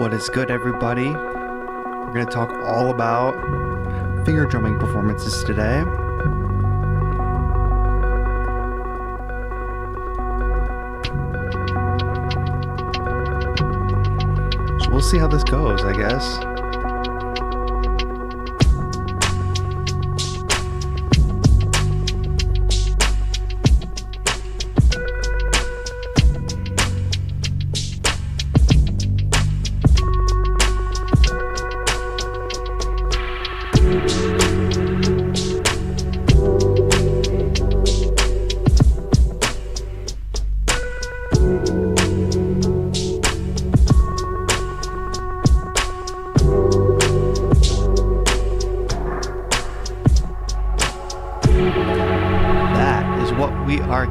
What is good, everybody? We're going to talk all about finger drumming performances today. So we'll see how this goes, I guess.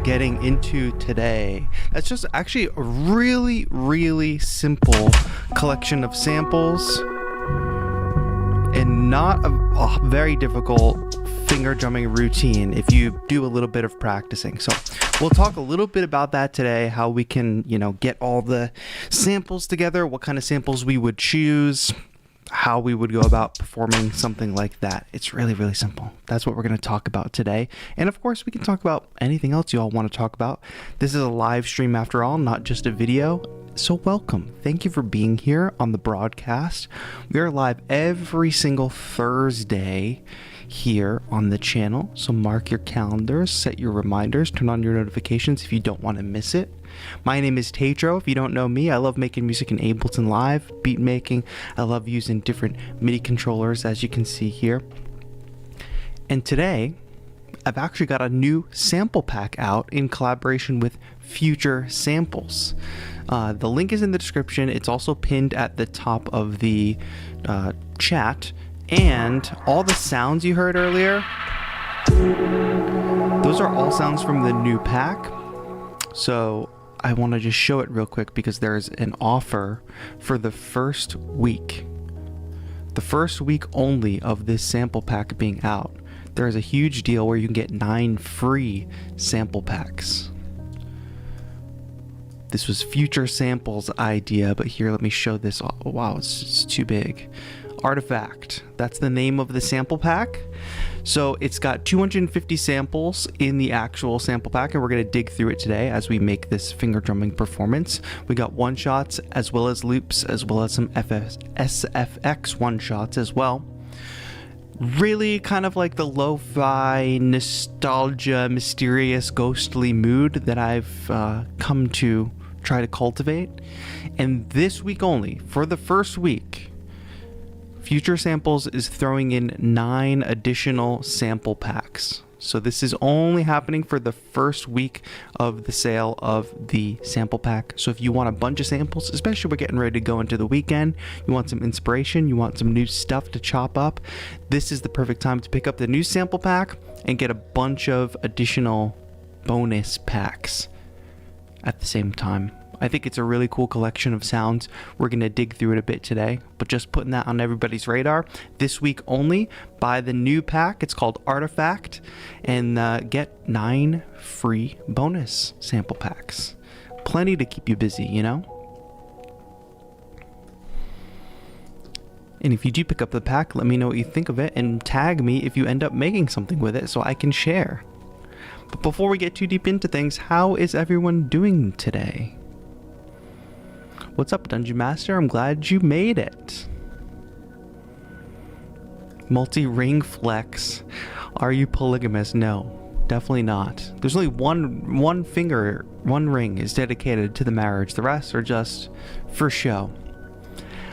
Getting into today. That's just actually a really simple collection of samples and not a very difficult finger drumming routine if you do a little bit of practicing. So we'll talk a little bit about that today, how we can, get all the samples together, what kind of samples we would choose, how we would go about performing something like that. It's really simple. That's what we're going to talk about today. And of course, we can talk about anything else you all want to talk about. This is a live stream after all, not just a video. So welcome. Thank you for being here on the broadcast. We are live every single Thursday here on the channel. So mark your calendars, set your reminders, turn on your notifications if you don't want to miss it. My name is TAETRO. If you don't know me, I love making music in Ableton Live, beat making. I love using different MIDI controllers, as you can see here. And today, I've actually got a new sample pack out in collaboration with Future Samples. The link is in the description. It's also pinned at the top of the chat. And all the sounds you heard earlier, those are all sounds from the new pack. So I want to just show it real quick because there's an offer for the first week. The first week only of this sample pack being out. There is a huge deal where you can get 9 free sample packs. This was Future Samples' idea, but here, let me show this. Oh, wow, it's too big. Artifact. That's the name of the sample pack. So it's got 250 samples in the actual sample pack, and we're going to dig through it today as we make this finger drumming performance. We got one shots as well as loops, as well as some SFX one shots as well. Really kind of like the lo-fi, nostalgia, mysterious, ghostly mood that I've come to try to cultivate. And this week only, for the first week, Future Samples is throwing in 9 additional sample packs. So this is only happening for the first week of the sale of the sample pack. So if you want a bunch of samples, especially we're getting ready to go into the weekend, you want some inspiration, you want some new stuff to chop up, this is the perfect time to pick up the new sample pack and get a bunch of additional bonus packs at the same time. I think it's a really cool collection of sounds. We're going to dig through it a bit today, but just putting that on everybody's radar. This week only, buy the new pack. It's called Artifact, and get 9 free bonus sample packs. Plenty to keep you busy, And if you do pick up the pack, let me know what you think of it and tag me if you end up making something with it so I can share. But before we get too deep into things, how is everyone doing today? What's up, Dungeon Master? I'm glad you made it. Multi-ring flex. Are you polygamous? No, definitely not. There's only one finger, one ring is dedicated to the marriage. The rest are just for show.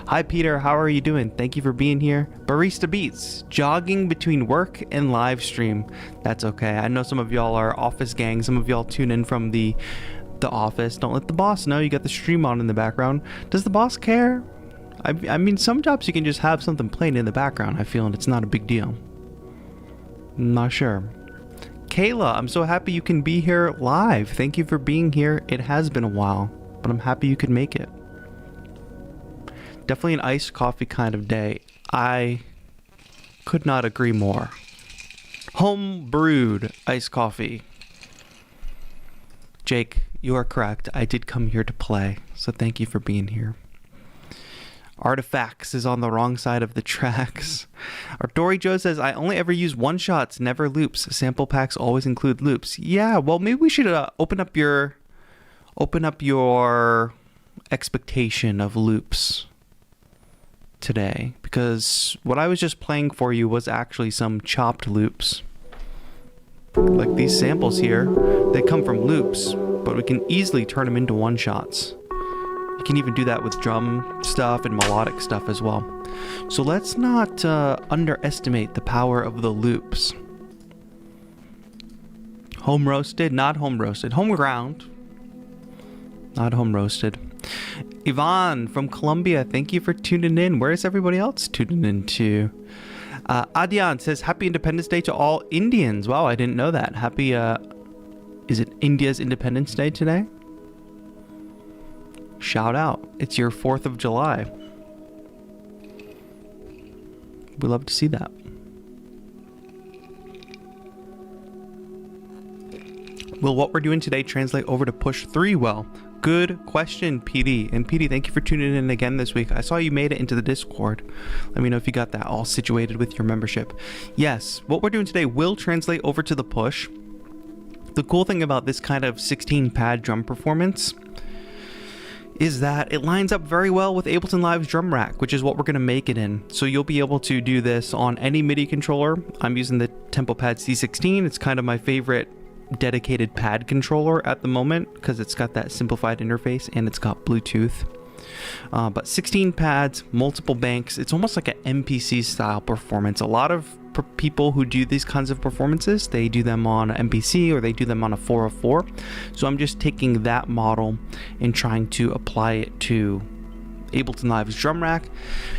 Hi, Peter. How are you doing? Thank you for being here. Barista Beats, jogging between work and live stream. That's okay. I know some of y'all are office gang. Some of y'all tune in from the office. Don't let the boss know you got the stream on in the background. Does the boss care? I mean, some jobs you can just have something playing in the background, I feel, and it's not a big deal. I'm not sure. Kayla, I'm so happy you can be here live. Thank you for being here. It has been a while, but I'm happy you could make it. Definitely an iced coffee kind of day. I could not agree more. Home brewed iced coffee. Jake, you are correct. I did come here to play, so thank you for being here. Artifacts is on the wrong side of the tracks. Our Dory Joe says, I only ever use one shots, never loops. Sample packs always include loops. Yeah, well, maybe we should open up your expectation of loops today, because what I was just playing for you was actually some chopped loops. Like these samples here, they come from loops, but we can easily turn them into one shots. You can even do that with drum stuff and melodic stuff as well. So let's not underestimate the power of the loops. Home roasted, not home roasted. Home ground, not home roasted. Yvonne from Colombia, thank you for tuning in. Where is everybody else tuning in to? Adyan says, Happy Independence Day to all Indians. Wow, I didn't know that. Happy, is it India's Independence Day today? Shout out. It's your 4th of July. We love to see that. Will what we're doing today translate over to push 3 well? Good question, PD. And PD, thank you for tuning in again this week. I saw you made it into the Discord. Let me know if you got that all situated with your membership. Yes, what we're doing today will translate over to the push. The cool thing about this kind of 16 pad drum performance is that it lines up very well with Ableton Live's drum rack, which is what we're going to make it in. So you'll be able to do this on any MIDI controller. I'm using the Tempo Pad C16. It's kind of my favorite dedicated pad controller at the moment because it's got that simplified interface and it's got Bluetooth. But 16 pads, multiple banks. It's almost like an MPC style performance. A lot of people who do these kinds of performances, they do them on MPC or they do them on a 404. So I'm just taking that model and trying to apply it to Ableton Live's drum rack.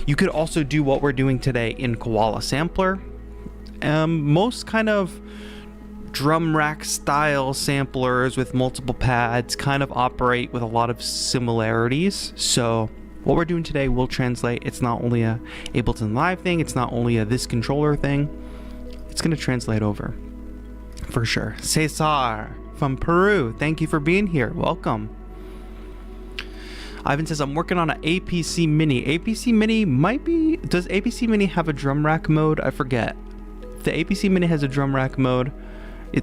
You could also do what we're doing today in Koala Sampler. Most kind of drum rack style samplers with multiple pads kind of operate with a lot of similarities. So what we're doing today will translate. It's not only a Ableton Live thing, it's not only a this controller thing, it's going to translate over for sure. Cesar from Peru, thank you for being here. Welcome. Ivan says, I'm working on an APC Mini. APC Mini might be, does APC Mini have a drum rack mode? I forget. If the APC Mini has a drum rack mode,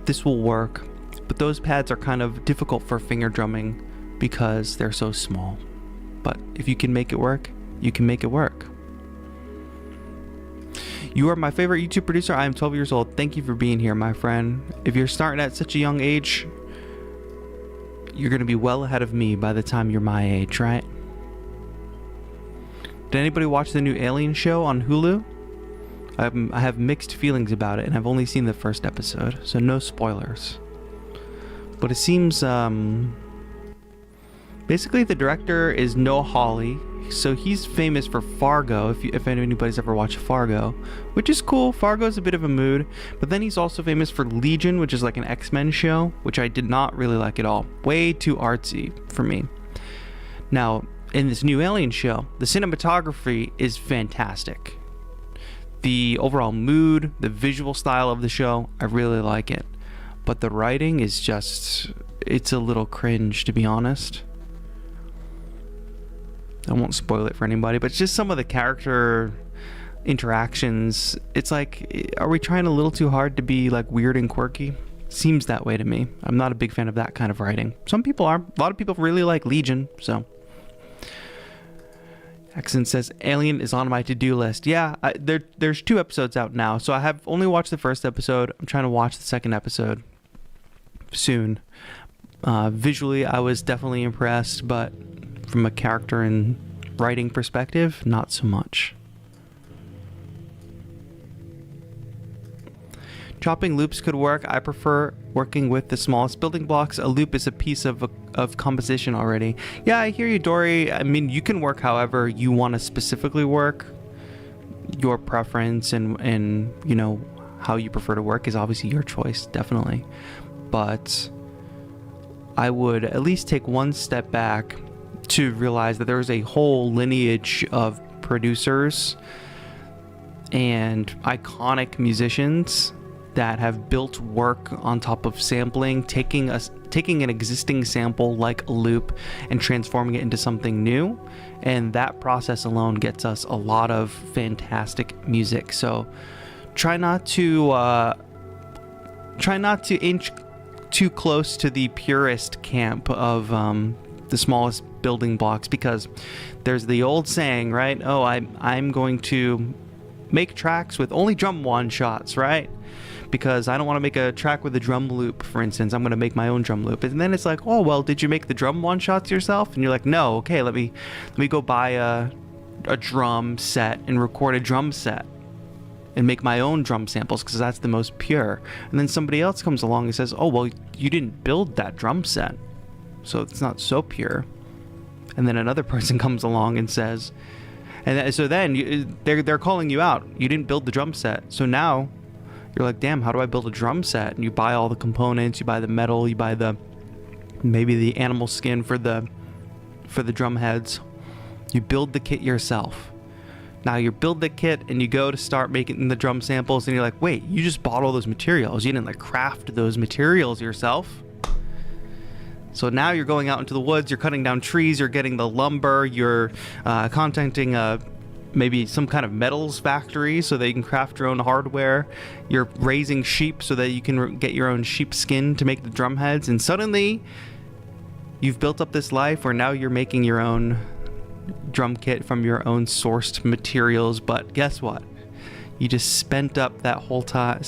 this will work, but those pads are kind of difficult for finger drumming because they're so small. But if you can make it work, you can make it work. You are my favorite YouTube producer. I am 12 years old. Thank you for being here, my friend. If you're starting at such a young age, you're going to be well ahead of me by the time you're my age, right? Did anybody watch the new Alien show on Hulu? I have mixed feelings about it, and I've only seen the first episode, so no spoilers. But it seems, basically the director is Noah Hawley, so he's famous for Fargo, if anybody's ever watched Fargo, which is cool. Fargo's a bit of a mood, but then he's also famous for Legion, which is like an X-Men show, which I did not really like at all. Way too artsy for me. Now, in this new Alien show, the cinematography is fantastic. The overall mood, the visual style of the show, I really like it. But the writing is just, it's a little cringe, to be honest. I won't spoil it for anybody, but just some of the character interactions, it's like, are we trying a little too hard to be like weird and quirky? Seems that way to me. I'm not a big fan of that kind of writing. Some people are. A lot of people really like Legion, so. Accent says, Alien is on my to-do list. Yeah, there's 2 episodes out now, so I have only watched the first episode. I'm trying to watch the second episode soon. Visually, I was definitely impressed, but from a character and writing perspective, not so much. Chopping loops could work. I prefer working with the smallest building blocks. A loop is a piece of composition already. Yeah, I hear you, Dory. I mean, you can work however you want to specifically work. Your preference and you know how you prefer to work is obviously your choice, definitely. But I would at least take one step back to realize that there's a whole lineage of producers and iconic musicians that have built work on top of sampling, taking an existing sample like a loop and transforming it into something new. And that process alone gets us a lot of fantastic music. So try not to inch too close to the purist camp of the smallest building blocks, because there's the old saying, right? Oh, I'm going to make tracks with only drum one shots, right? Because I don't want to make a track with a drum loop, for instance. I'm going to make my own drum loop. And then it's like, oh, well, did you make the drum one shots yourself? And you're like, no. Okay, let me go buy a drum set and record a drum set and make my own drum samples, because that's the most pure. And then somebody else comes along and says, oh, well, you didn't build that drum set, so it's not so pure. And then another person comes along and says, so then they're calling you out. You didn't build the drum set. So now you're like, damn, how do I build a drum set? And you buy all the components, you buy the metal, you buy maybe the animal skin for the drum heads. You build the kit yourself. Now you build the kit and you go to start making the drum samples, and you're like, wait, you just bought all those materials. You didn't like craft those materials yourself. So now you're going out into the woods, you're cutting down trees, you're getting the lumber, you're contacting maybe some kind of metals factory so that you can craft your own hardware. You're raising sheep so that you can get your own sheep skin to make the drum heads. And suddenly you've built up this life where now you're making your own drum kit from your own sourced materials. But guess what? You just spent that whole time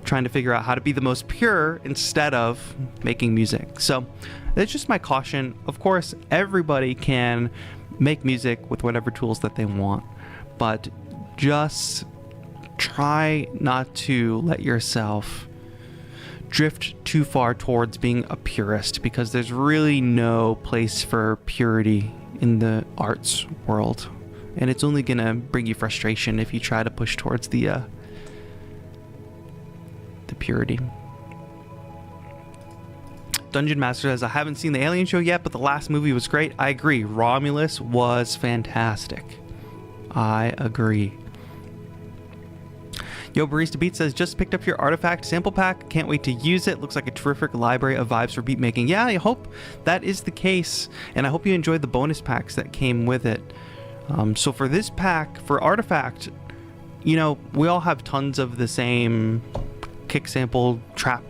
trying to figure out how to be the most pure instead of making music. So that's just my caution. Of course, everybody can make music with whatever tools that they want, but just try not to let yourself drift too far towards being a purist, because there's really no place for purity in the arts world, and it's only gonna bring you frustration if you try to push towards the purity. Dungeon Master says, I haven't seen the Alien show yet, but the last movie was great. I agree. Romulus was fantastic. I agree. Yo, Barista Beat says, just picked up your artifact sample pack. Can't wait to use it. Looks like a terrific library of vibes for beat making. Yeah, I hope that is the case. And I hope you enjoyed the bonus packs that came with it. So for this pack, for artifact, you know, we all have tons of the same kick sample, trap,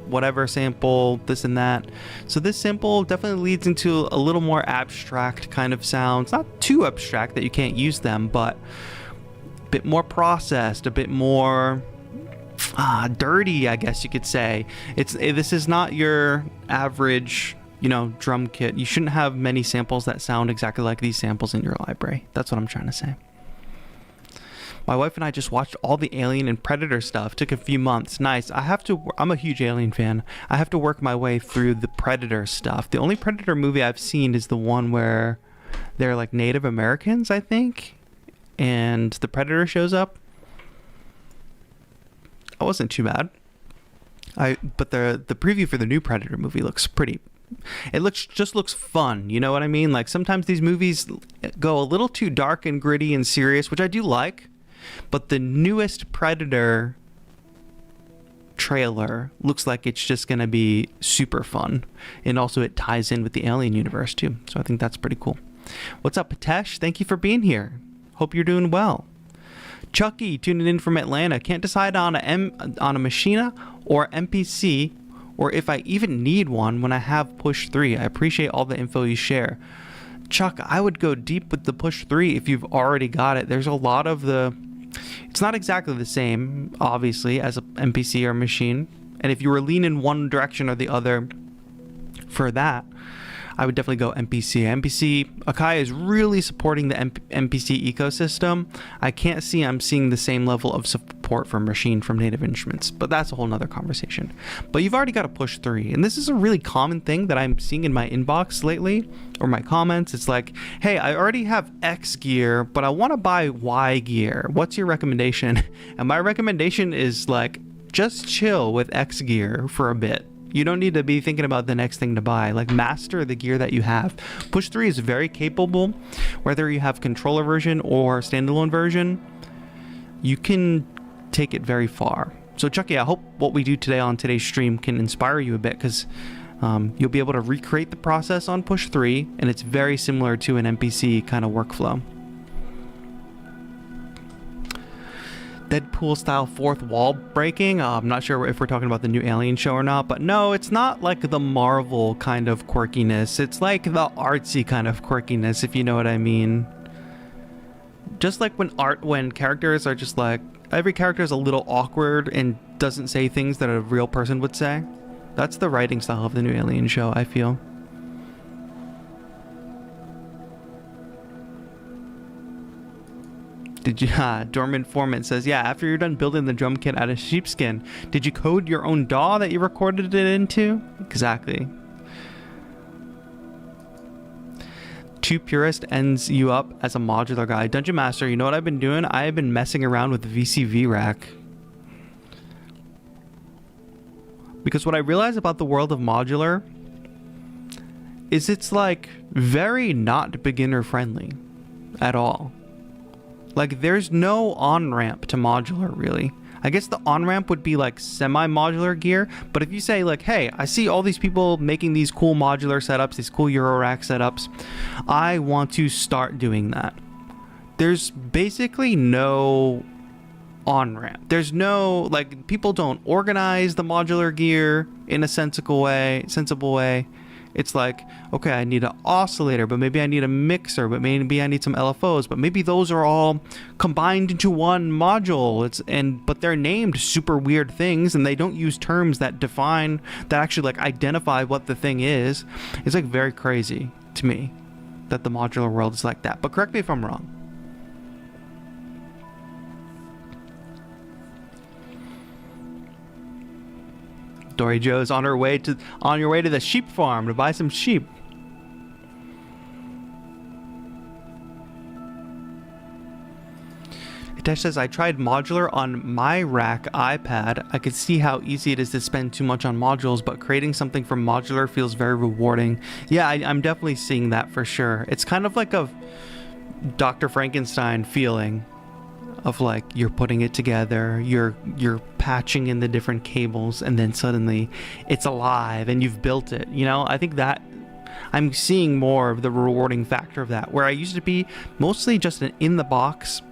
whatever sample, this and that. So this sample definitely leads into a little more abstract kind of sounds. Not too abstract that you can't use them, but a bit more processed, a bit more dirty, I guess you could say. This is not your average, you know, drum kit. You shouldn't have many samples that sound exactly like these samples in your library. That's what I'm trying to say. My wife and I just watched all the Alien and Predator stuff. Took a few months. Nice. I'm a huge Alien fan. I have to work my way through the Predator stuff. The only Predator movie I've seen is the one where they're like Native Americans, I think, and the Predator shows up. It wasn't too bad. But the preview for the new Predator movie looks pretty. It looks fun, you know what I mean? Like sometimes these movies go a little too dark and gritty and serious, which I do like. But the newest Predator trailer looks like it's just going to be super fun. And also it ties in with the Alien universe too. So I think that's pretty cool. What's up, Patesh? Thank you for being here. Hope you're doing well. Chucky tuning in from Atlanta. Can't decide on a Machina or MPC, or if I even need one when I have Push 3. I appreciate all the info you share. Chuck, I would go deep with the Push 3 if you've already got it. There's a lot of it's not exactly the same, obviously, as an MPC or machine. And if you were leaning one direction or the other for that, I would definitely go MPC. Akai is really supporting the MPC ecosystem. I can't see I'm seeing the same level of support for machine from Native Instruments, but that's a whole nother conversation. But you've already got a Push 3, and this is a really common thing that I'm seeing in my inbox lately, or my comments. It's like, hey, I already have X gear, but I want to buy Y gear. What's your recommendation? And my recommendation is like, just chill with X gear for a bit. You don't need to be thinking about the next thing to buy. Like, master the gear that you have. Push 3 is very capable. Whether you have controller version or standalone version, you can take it very far. So Chucky, I hope what we do today on today's stream can inspire you a bit, because you'll be able to recreate the process on push 3, and it's very similar to an MPC kind of workflow. Deadpool style fourth wall breaking. I'm not sure if we're talking about the new Alien show or not, but no, it's not like the Marvel kind of quirkiness. It's like the artsy kind of quirkiness, if you know what I mean. Just like when characters are just like, every character is a little awkward and doesn't say things that a real person would say. That's the writing style of the new Alien show, I feel. Did you, Dormant Foreman says, yeah, after you're done building the drum kit out of sheepskin, did you code your own DAW that you recorded it into? Exactly. Too Purist ends you up as a modular guy. Dungeon Master, you know what I've been doing? I have been messing around with the VCV rack. Because what I realize about the world of modular is it's like very not beginner friendly at all. Like there's no on-ramp to modular really. I guess the on-ramp would be like semi-modular gear, but if you say like, hey, I see all these people making these cool modular setups, these cool Euro rack setups, I want to start doing that. There's basically no on-ramp. There's no, like, people don't organize the modular gear in a sensible way. It's like, okay, I need an oscillator, but maybe I need a mixer, but maybe I need some LFOs, but maybe those are all combined into one module. But they're named super weird things, and they don't use terms that actually like identify what the thing is. It's like very crazy to me that the modular world is like that. But correct me if I'm wrong. Dory Joe's on your way to the sheep farm to buy some sheep. Hitesh says, I tried modular on my rack iPad. I could see how easy it is to spend too much on modules, but creating something from modular feels very rewarding. Yeah, I'm definitely seeing that for sure. It's kind of like a Dr. Frankenstein feeling of like you're putting it together, you're patching in the different cables, and then suddenly it's alive and you've built it. You know, I think that I'm seeing more of the rewarding factor of that, where I used to be mostly just an in the box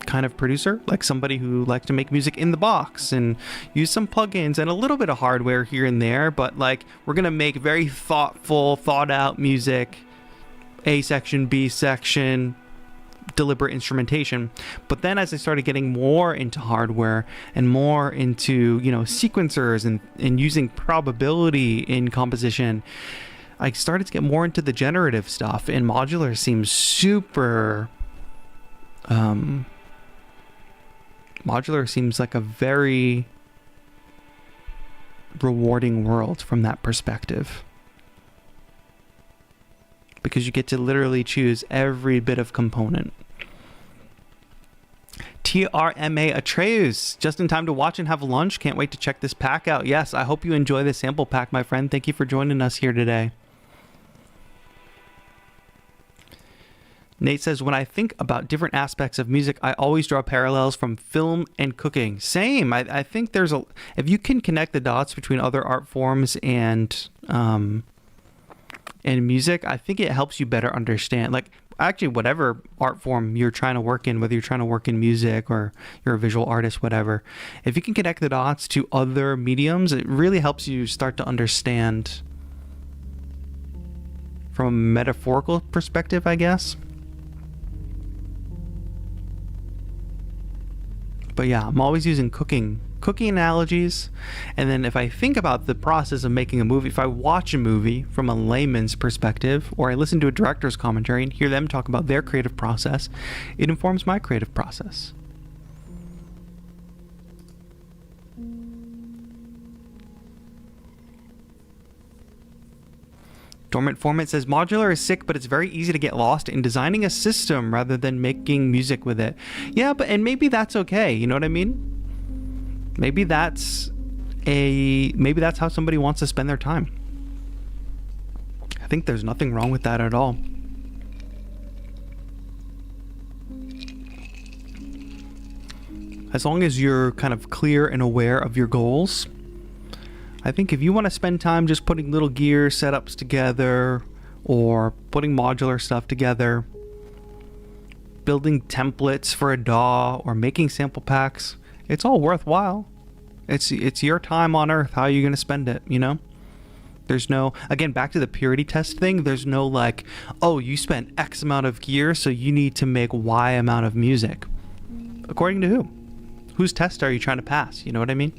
kind of producer, like somebody who liked to make music in the box and use some plugins and a little bit of hardware here and there, but like we're gonna make very thoughtful, thought out music, A section, B section, deliberate instrumentation. But then as I started getting more into hardware and more into, you know, sequencers and using probability in composition, I started to get more into the generative stuff, and modular seems super modular seems like a very rewarding world from that perspective, because you get to literally choose every bit of component. TRMA Atreus, just in time to watch and have lunch. Can't wait to check this pack out. Yes, I hope you enjoy this sample pack, my friend. Thank you for joining us here today. Nate says, when I think about different aspects of music, I always draw parallels from film and cooking. Same. I think there's if you can connect the dots between other art forms and music, I think it helps you better understand, like, actually whatever art form you're trying to work in, whether you're trying to work in music or you're a visual artist, whatever, if you can connect the dots to other mediums, it really helps you start to understand from a metaphorical perspective, I guess. But yeah, I'm always using cooking analogies. And then if I think about the process of making a movie, if I watch a movie from a layman's perspective, or I listen to a director's commentary and hear them talk about their creative process, it informs my creative process. Dormant Format says, modular is sick, but it's very easy to get lost in designing a system rather than making music with it. Yeah, and maybe that's okay. You know what I mean? Maybe that's how somebody wants to spend their time. I think there's nothing wrong with that at all. as long as you're kind of clear and aware of your goals. I think if you want to spend time just putting little gear setups together or putting modular stuff together, building templates for a DAW or making sample packs, it's all worthwhile. It's your time on earth. How are you going to spend it, you know? There's no, again, back to the purity test thing, there's no like, oh, you spent X amount of gear, so you need to make Y amount of music. According to who? Whose test are you trying to pass? You know what I mean?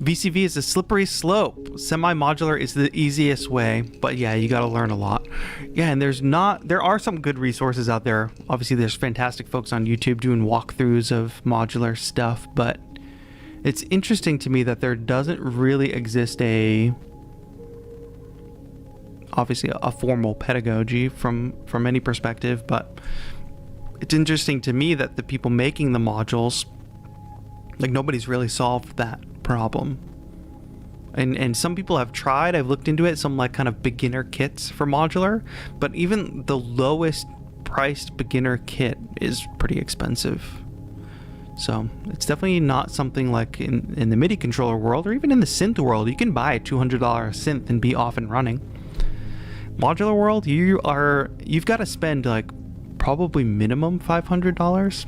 VCV is a slippery slope. Semi-modular is the easiest way, but yeah, you got to learn a lot. Yeah, and there are some good resources out there. Obviously, there's fantastic folks on YouTube doing walkthroughs of modular stuff, but it's interesting to me that there doesn't really exist obviously a formal pedagogy from any perspective, but it's interesting to me that the people making the modules, like, nobody's really solved that problem. And some people have tried. I've looked into it, some like kind of beginner kits for modular, but even the lowest priced beginner kit is pretty expensive. So it's definitely not something like in the MIDI controller world, or even in the synth world. You can buy a $200 synth and be off and running. Modular world, you've got to spend like probably minimum $500.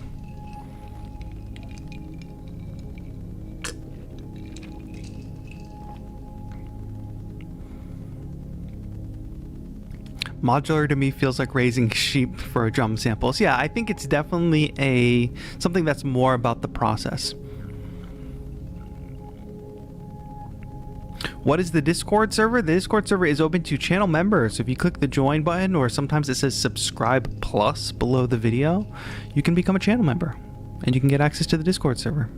Modular to me feels like raising sheep for drum samples. Yeah, I think it's definitely something that's more about the process. What is the Discord server? The Discord server is open to channel members. If you click the join button, or sometimes it says subscribe plus below the video, you can become a channel member and you can get access to the Discord server.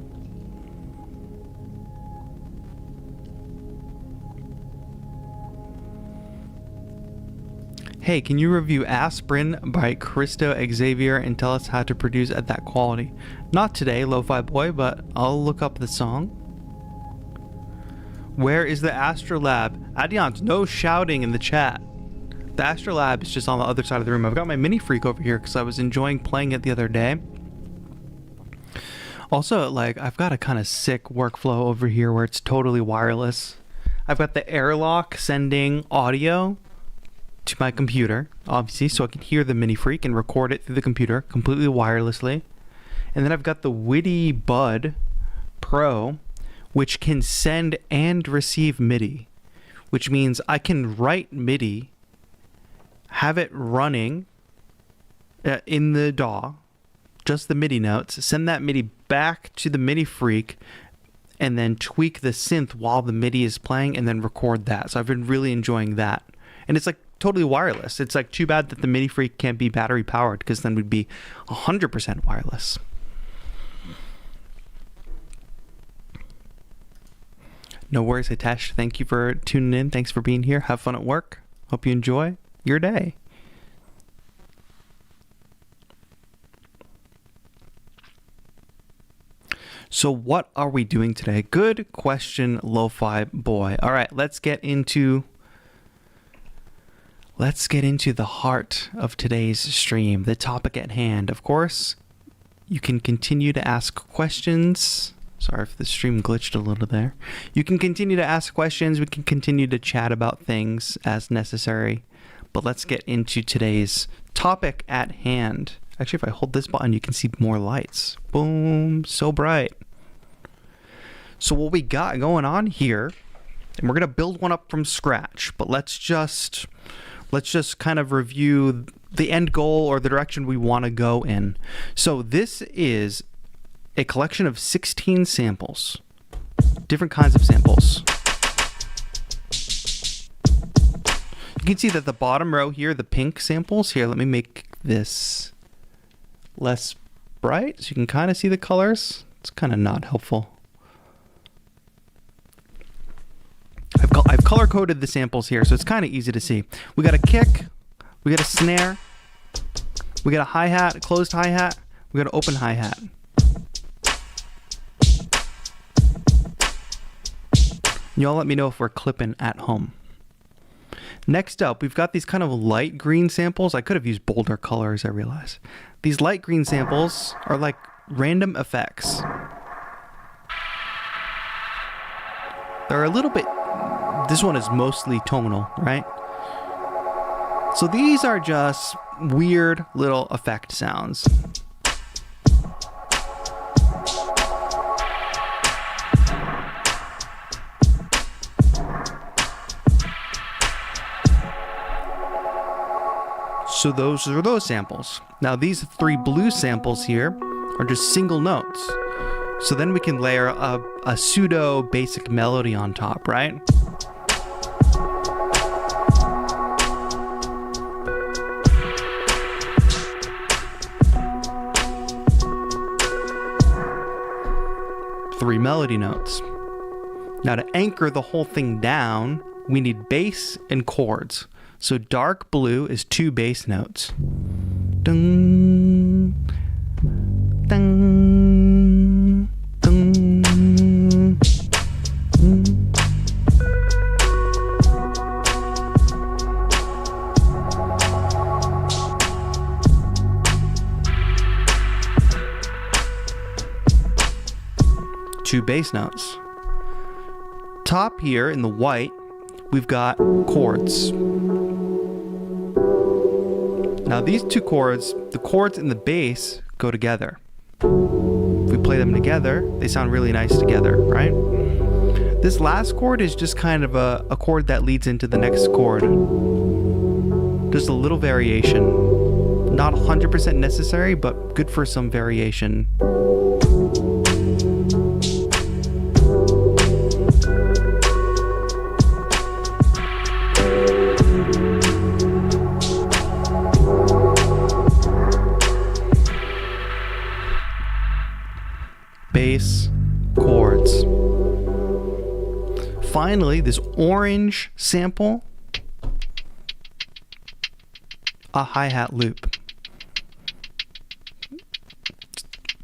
Hey, can you review Aspirin by Christo Xavier and tell us how to produce at that quality? Not today, Lo-Fi Boy, but I'll look up the song. Where is the Astrolab? Adiant, no shouting in the chat. The Astrolab is just on the other side of the room. I've got my Mini Freak over here because I was enjoying playing it the other day. Also, like, I've got a kind of sick workflow over here where it's totally wireless. I've got the airlock sending audio to my computer, obviously, so I can hear the Mini Freak and record it through the computer completely wirelessly. And then I've got the Witty Bud Pro, which can send and receive MIDI, which means I can write MIDI, have it running in the DAW, just the MIDI notes, send that MIDI back to the Mini Freak, and then tweak the synth while the MIDI is playing, and then record that. So I've been really enjoying that. And it's like totally wireless. It's like too bad that the Mini Freak can't be battery powered, because then we'd be 100% wireless. No worries, Hitesh. Thank you for tuning in. Thanks for being here. Have fun at work. Hope you enjoy your day. So what are we doing today? Good question, Lo-Fi Boy. All right, let's get into the heart of today's stream, the topic at hand. Of course, you can continue to ask questions. Sorry if the stream glitched a little there. You can continue to ask questions. We can continue to chat about things as necessary. But let's get into today's topic at hand. Actually, if I hold this button, you can see more lights. Boom, so bright. So what we got going on here, and we're going to build one up from scratch, but let's just kind of review the end goal or the direction we want to go in. So this is a collection of 16 samples, different kinds of samples. You can see that the bottom row here, the pink samples here, let me make this less bright so you can kind of see the colors. It's kind of not helpful. I've color coded the samples here, so it's kind of easy to see. We got a kick, we got a snare, we got a hi-hat, a closed hi-hat, we got an open hi-hat. Y'all let me know if we're clipping at home. Next up, we've got these kind of light green samples. I could have used bolder colors, I realize. These light green samples are like random effects. They're a little bit, this one is mostly tonal, right? So these are just weird little effect sounds. So those are those samples. Now these 3 blue samples here are just single notes. So then we can layer a pseudo basic melody on top, right? Three melody notes. Now to anchor the whole thing down, we need bass and chords. So dark blue is 2 bass notes. Dun, dun, dun, dun. 2 bass notes. Top here in the white, we've got chords. Now these 2 chords, the chords and the bass go together. If we play them together, they sound really nice together, right? This last chord is just kind of a chord that leads into the next chord. Just a little variation. Not 100% necessary, but good for some variation. Bass, chords. Finally, this orange sample, a hi-hat loop.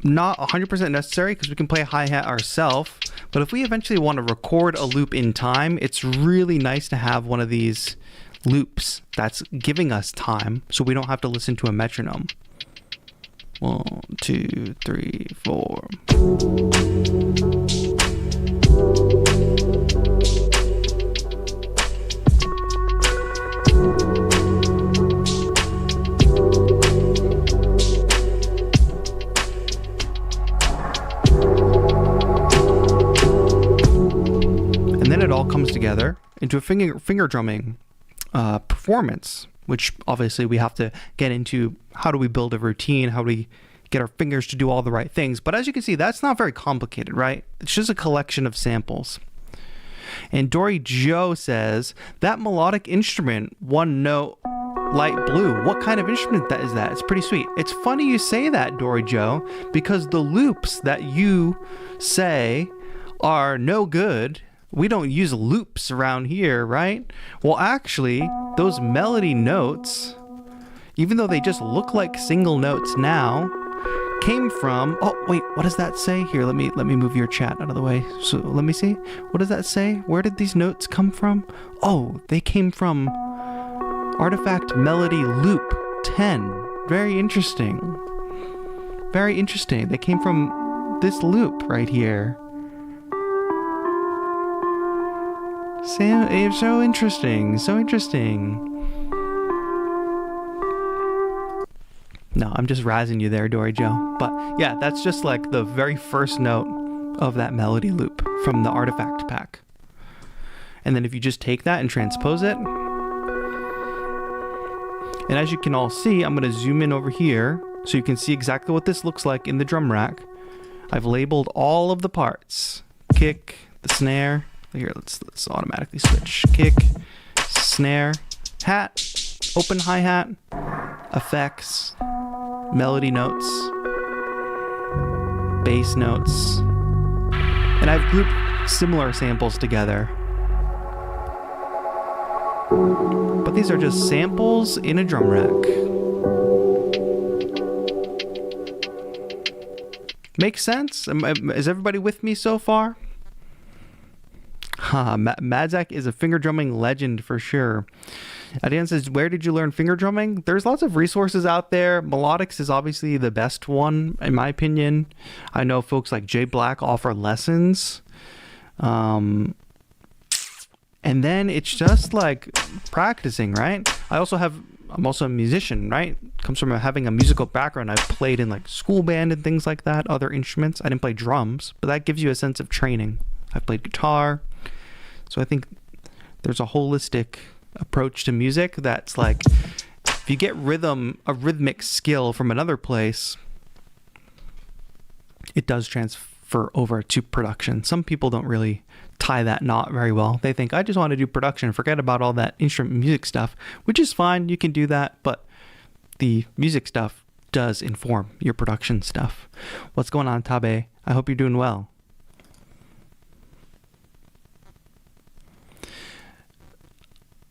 Not 100% necessary because we can play hi-hat ourselves, but if we eventually want to record a loop in time, it's really nice to have one of these loops that's giving us time so we don't have to listen to a metronome. 1, 2, 3, 4. And then it all comes together into a finger drumming performance, which obviously we have to get into. How do we build a routine? How do we get our fingers to do all the right things? But as you can see, that's not very complicated, right? It's just a collection of samples. And Dory Joe says, that melodic instrument, 1 note, light blue. What kind of instrument is that? It's pretty sweet. It's funny you say that, Dory Joe, because the loops that you say are no good. We don't use loops around here, right? Well, actually, those melody notes, even though they just look like single notes now, came from, oh wait, what does that say? Here, let me move your chat out of the way. So let me see. What does that say? Where did these notes come from? Oh, they came from Artifact Melody Loop 10. Very interesting. Very interesting. They came from this loop right here. So interesting. So interesting. No, I'm just razzing you there, Dory Joe. But yeah, that's just like the very first note of that melody loop from the Artifact pack. And then if you just take that and transpose it, and as you can all see, I'm going to zoom in over here so you can see exactly what this looks like in the drum rack. I've labeled all of the parts. Kick, the snare. Here, let's automatically switch. Kick, snare, hat, open hi-hat, effects, melody notes, bass notes, and I've grouped similar samples together. But these are just samples in a drum rack. Makes sense? Is everybody with me so far? Madzak is a finger drumming legend for sure. Adian says, where did you learn finger drumming? There's lots of resources out there. Melodics is obviously the best one, in my opinion. I know folks like Jay Black offer lessons. And then it's just like practicing, right? I'm also a musician, right? Comes from having a musical background. I've played in like school band and things like that, other instruments. I didn't play drums, but that gives you a sense of training. I've played guitar. So I think there's a holistic approach to music that's like, if you get a rhythmic skill from another place, it does transfer over to production. Some people don't really tie that knot very well. They think, I just want to do production, forget about all that instrument music stuff, which is fine. You can do that, but the music stuff does inform your production stuff. What's going on, Tabe? I hope you're doing well.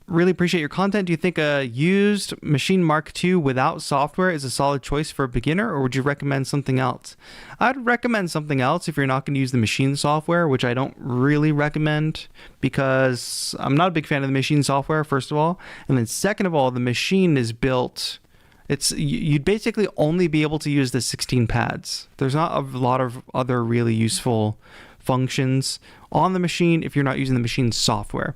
Really appreciate your content. Do you think a used Machine Mark II without software is a solid choice for a beginner, or would you recommend something else? I'd recommend something else if you're not going to use the Machine software, which I don't really recommend because I'm not a big fan of the Machine software, first of all. And then second of all, the Machine is built, you'd basically only be able to use the 16 pads. There's not a lot of other really useful functions on the Machine if you're not using the Machine software.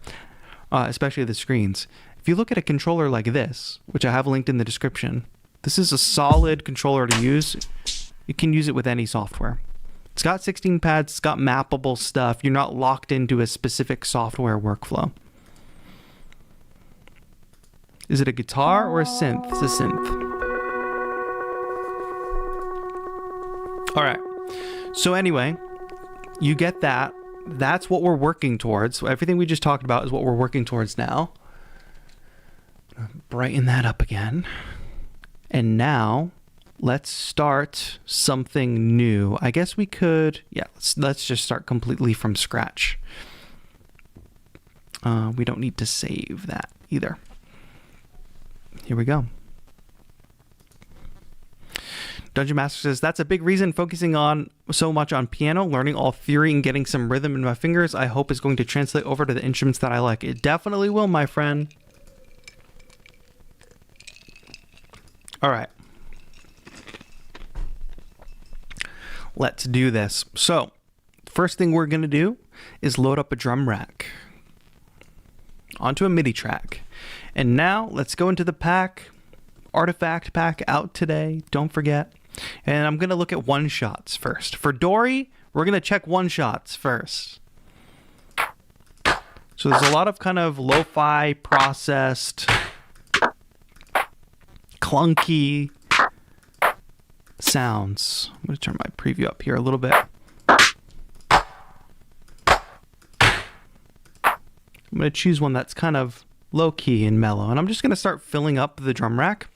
Especially the screens. If you look at a controller like this, which I have linked in the description, this is a solid controller to use. You can use it with any software. It's got 16 pads, it's got mappable stuff. You're not locked into a specific software workflow. Is it a guitar or a synth? It's a synth. All right. So anyway, you get that. That's what we're working towards. So everything we just talked about is what we're working towards now. Brighten that up again. And now let's start something new. I guess we could, let's just start completely from scratch. We don't need to save that either. Here we go. Dungeon Master says, that's a big reason focusing on so much on piano, learning all theory and getting some rhythm in my fingers, I hope is going to translate over to the instruments that I like. It definitely will, my friend. All right. Let's do this. So, first thing we're going to do is load up a drum rack onto a MIDI track. And now let's go into the pack. Artifact pack out today. Don't forget. And I'm going to look at one shots first. For Dory, we're going to check one shots first. So there's a lot of kind of lo-fi processed, clunky sounds. I'm going to turn my preview up here a little bit. I'm going to choose one that's kind of low-key and mellow. And I'm just going to start filling up the drum rack.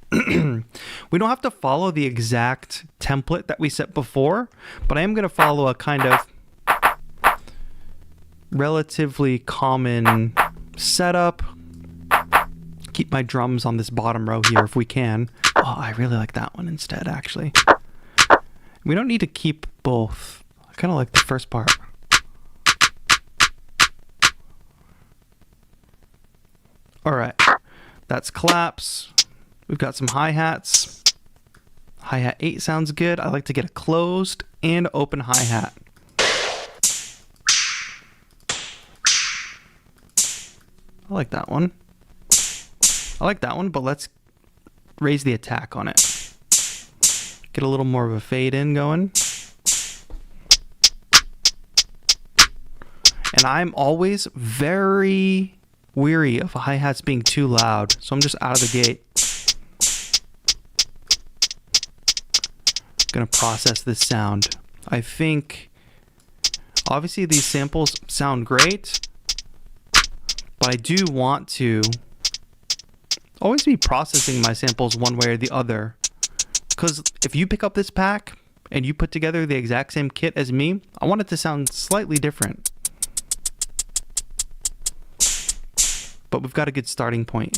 We don't have to follow the exact template that we set before, but I am going to follow a kind of relatively common setup. Keep my drums on this bottom row here if we can. Oh, I really like that one instead, actually. We don't need to keep both. I kind of like the first part. All right, that's claps. We've got some hi-hats. Hi-hat 8 sounds good. I like to get a closed and open hi-hat. I like that one. But let's raise the attack on it. Get a little more of a fade in going. And I'm always very weary of hi-hats being too loud, so I'm just out of the gate. Gonna process this sound. I think obviously these samples sound great, but I do want to always be processing my samples one way or the other, because if you pick up this pack and you put together the exact same kit as me, I want it to sound slightly different. But we've got a good starting point.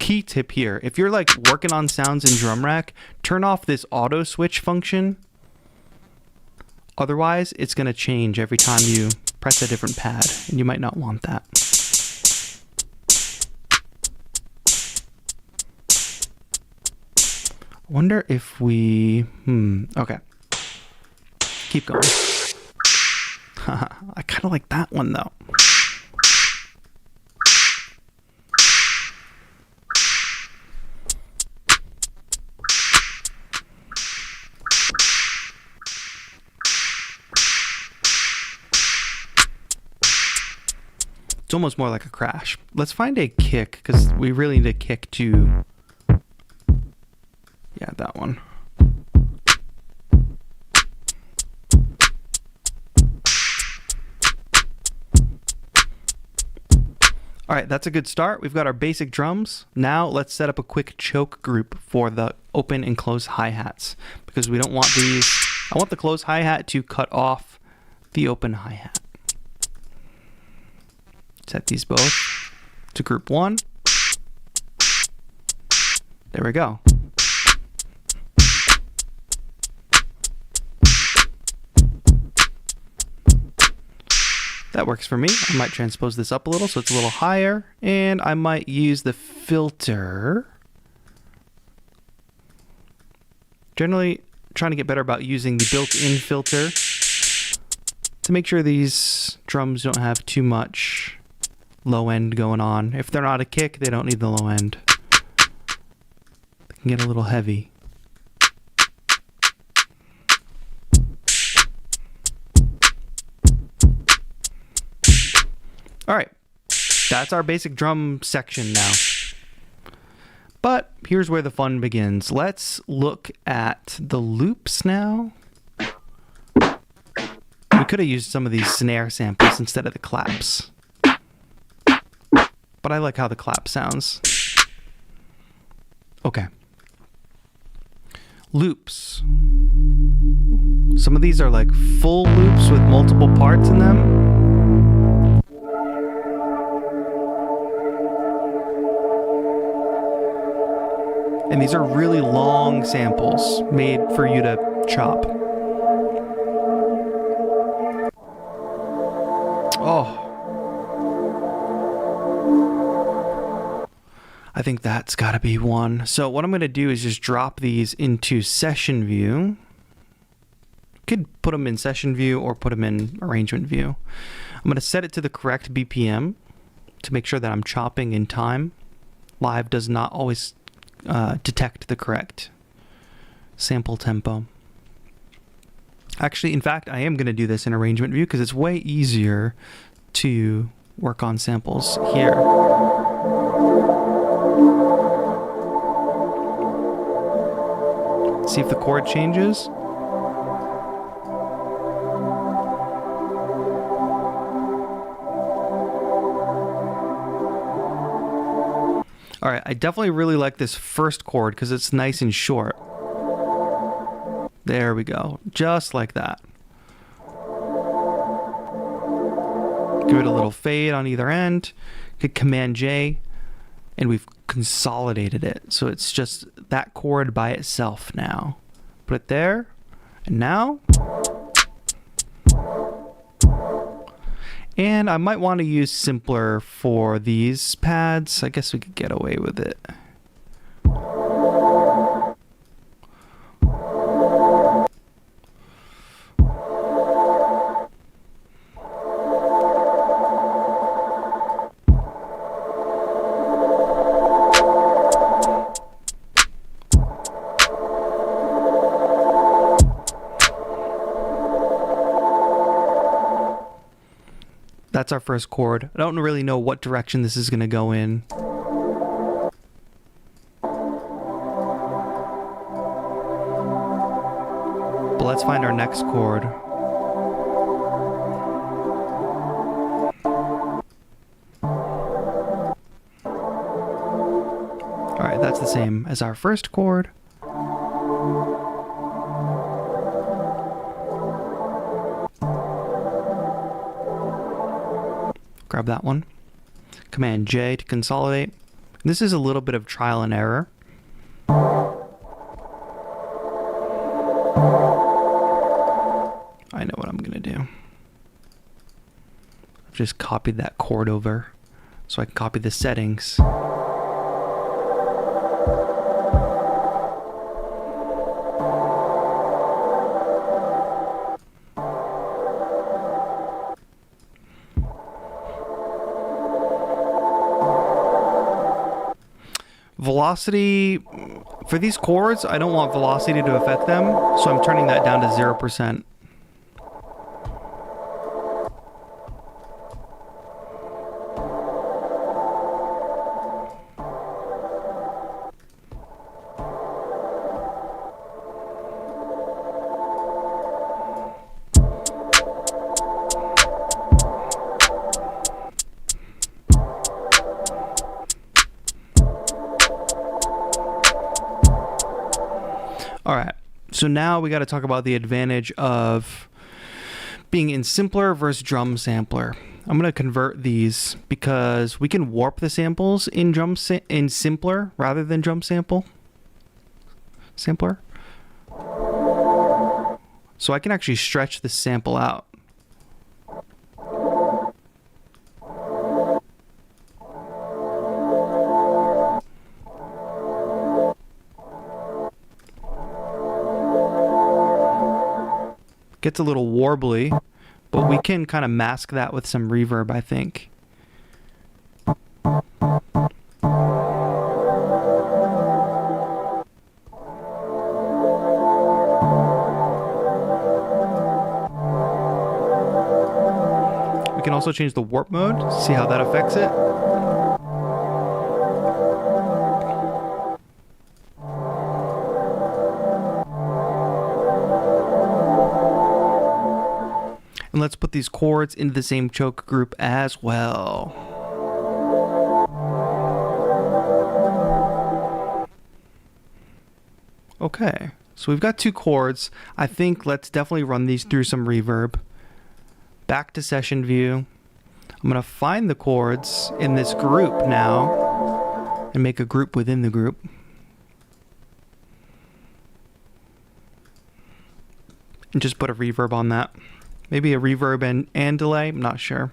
key tip here, if you're like working on sounds in drum rack, turn off this auto switch function. Otherwise, it's going to change every time you press a different pad, and you might not want that. I wonder if we... okay. Keep going. I kind of like that one, though. It's almost more like a crash. Let's find a kick, because we really need a kick to... yeah, that one. All right, that's a good start. We've got our basic drums. Now let's set up a quick choke group for the open and close hi-hats, because we don't want these... I want the close hi-hat to cut off the open hi-hat. Set these both to group 1. There we go. That works for me. I might transpose this up a little so it's a little higher, and I might use the filter. Generally, trying to get better about using the built-in filter to make sure these drums don't have too much low end going on. If they're not a kick, they don't need the low end. They can get a little heavy. All right, that's our basic drum section now. But here's where the fun begins. Let's look at the loops now. We could have used some of these snare samples instead of the claps. But I like how the clap sounds. Okay. Loops. Some of these are like full loops with multiple parts in them. And these are really long samples made for you to chop. Oh. I think that's got to be one. So what I'm going to do is just drop these into session view. Could put them in session view or put them in arrangement view. I'm going to set it to the correct BPM to make sure that I'm chopping in time. Live does not always detect the correct sample tempo. Actually, in fact, I am going to do this in arrangement view because it's way easier to work on samples here. See if the chord changes. All right, I definitely really like this first chord because it's nice and short. There we go, just like that. Give it a little fade on either end. Hit Command J, and we've consolidated it. So it's just that chord by itself now. Put it there, and now. And I might want to use simpler for these pads. I guess we could get away with it. That's our first chord. I don't really know what direction this is going to go in. But let's find our next chord. Alright, that's the same as our first chord. Grab that one. Command J to consolidate. This is a little bit of trial and error. I know what I'm gonna do. I've just copied that chord over so I can copy the settings. Velocity, for these chords, I don't want velocity to affect them, so I'm turning that down to 0%. All right, so now we got to talk about the advantage of being in simpler versus drum sampler. I'm going to convert these because we can warp the samples in in simpler rather than drum sampler. So I can actually stretch the sample out. Gets a little warbly, but we can kind of mask that with some reverb, I think. We can also change the warp mode, see how that affects it. And let's put these chords into the same choke group as well. Okay, so we've got two chords. I think let's definitely run these through some reverb. Back to session view. I'm gonna find the chords in this group now and make a group within the group. And just put a reverb on that. Maybe a reverb and delay, I'm not sure.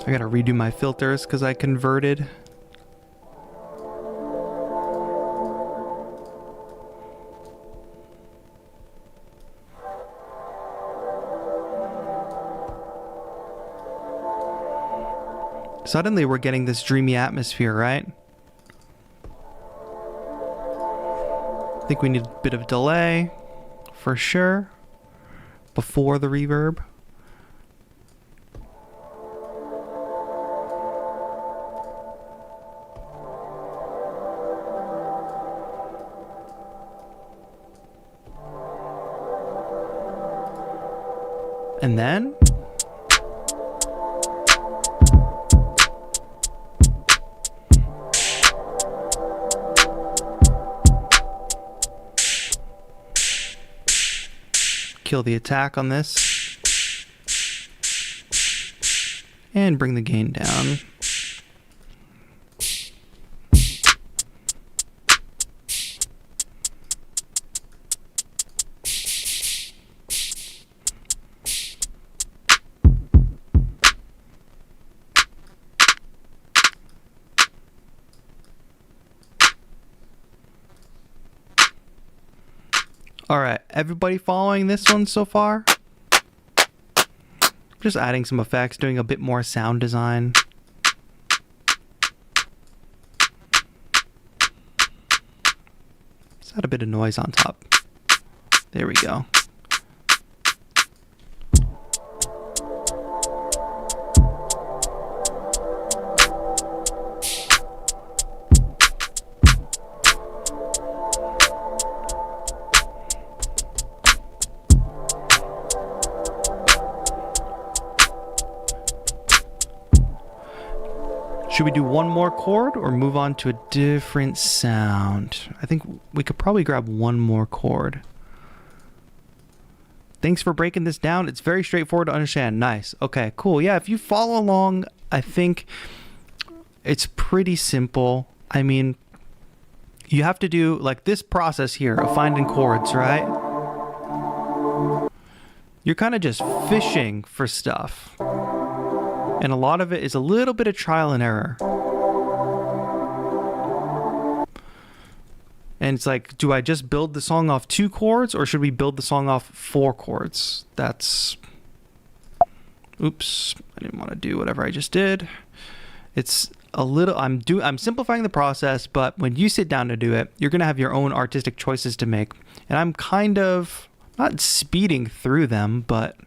I gotta redo my filters because I converted. Suddenly we're getting this dreamy atmosphere, right? I think we need a bit of delay for sure before the reverb. And then kill the attack on this and bring the gain down. All right, everybody following this one so far? Just adding some effects, doing a bit more sound design. Let's add a bit of noise on top. There we go. Should we do one more chord or move on to a different sound? I think we could probably grab one more chord. Thanks for breaking this down. It's very straightforward to understand. Nice. Okay, cool. Yeah, if you follow along, I think it's pretty simple. I mean, you have to do like this process here of finding chords, right? You're kind of just fishing for stuff. And a lot of it is a little bit of trial and error. And it's like, do I just build the song off 2 chords or should we build the song off 4 chords? That's, oops, I didn't want to do whatever I just did. It's a little, I'm simplifying the process, but when you sit down to do it, you're going to have your own artistic choices to make. And I'm kind of not speeding through them, but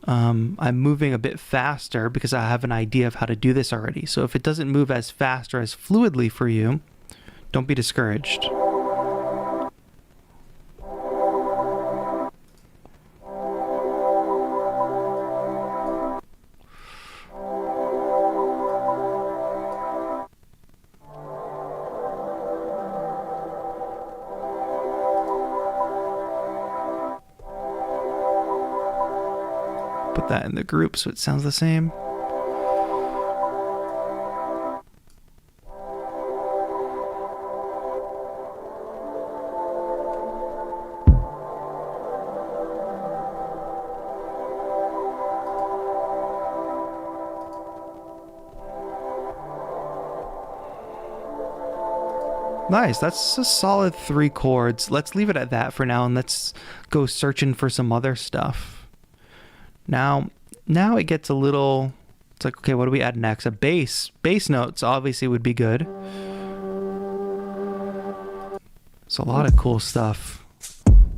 I'm moving a bit faster because I have an idea of how to do this already. So if it doesn't move as fast or as fluidly for you, don't be discouraged. Put that in the group so it sounds the same. Nice, that's a solid 3 chords. Let's leave it at that for now and let's go searching for some other stuff. Now it gets a little, it's like, okay, what do we add next? A bass. Bass notes obviously would be good. It's a lot of cool stuff.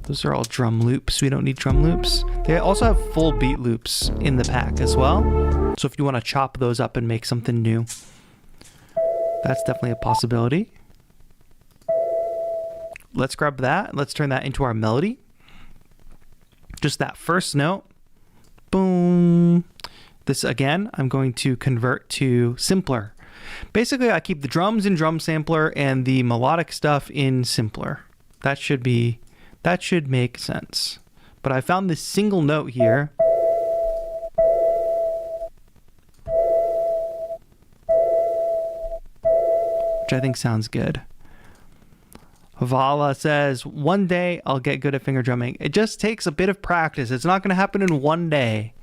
Those are all drum loops. We don't need drum loops. They also have full beat loops in the pack as well. So if you want to chop those up and make something new, that's definitely a possibility. Let's grab that. Let's turn that into our melody. Just that first note. Boom. This again, I'm going to convert to simpler. Basically, I keep the drums in drum sampler and the melodic stuff in simpler. That should make sense. But I found this single note here. Which I think sounds good. Vala says, one day I'll get good at finger drumming. It just takes a bit of practice. It's not going to happen in one day.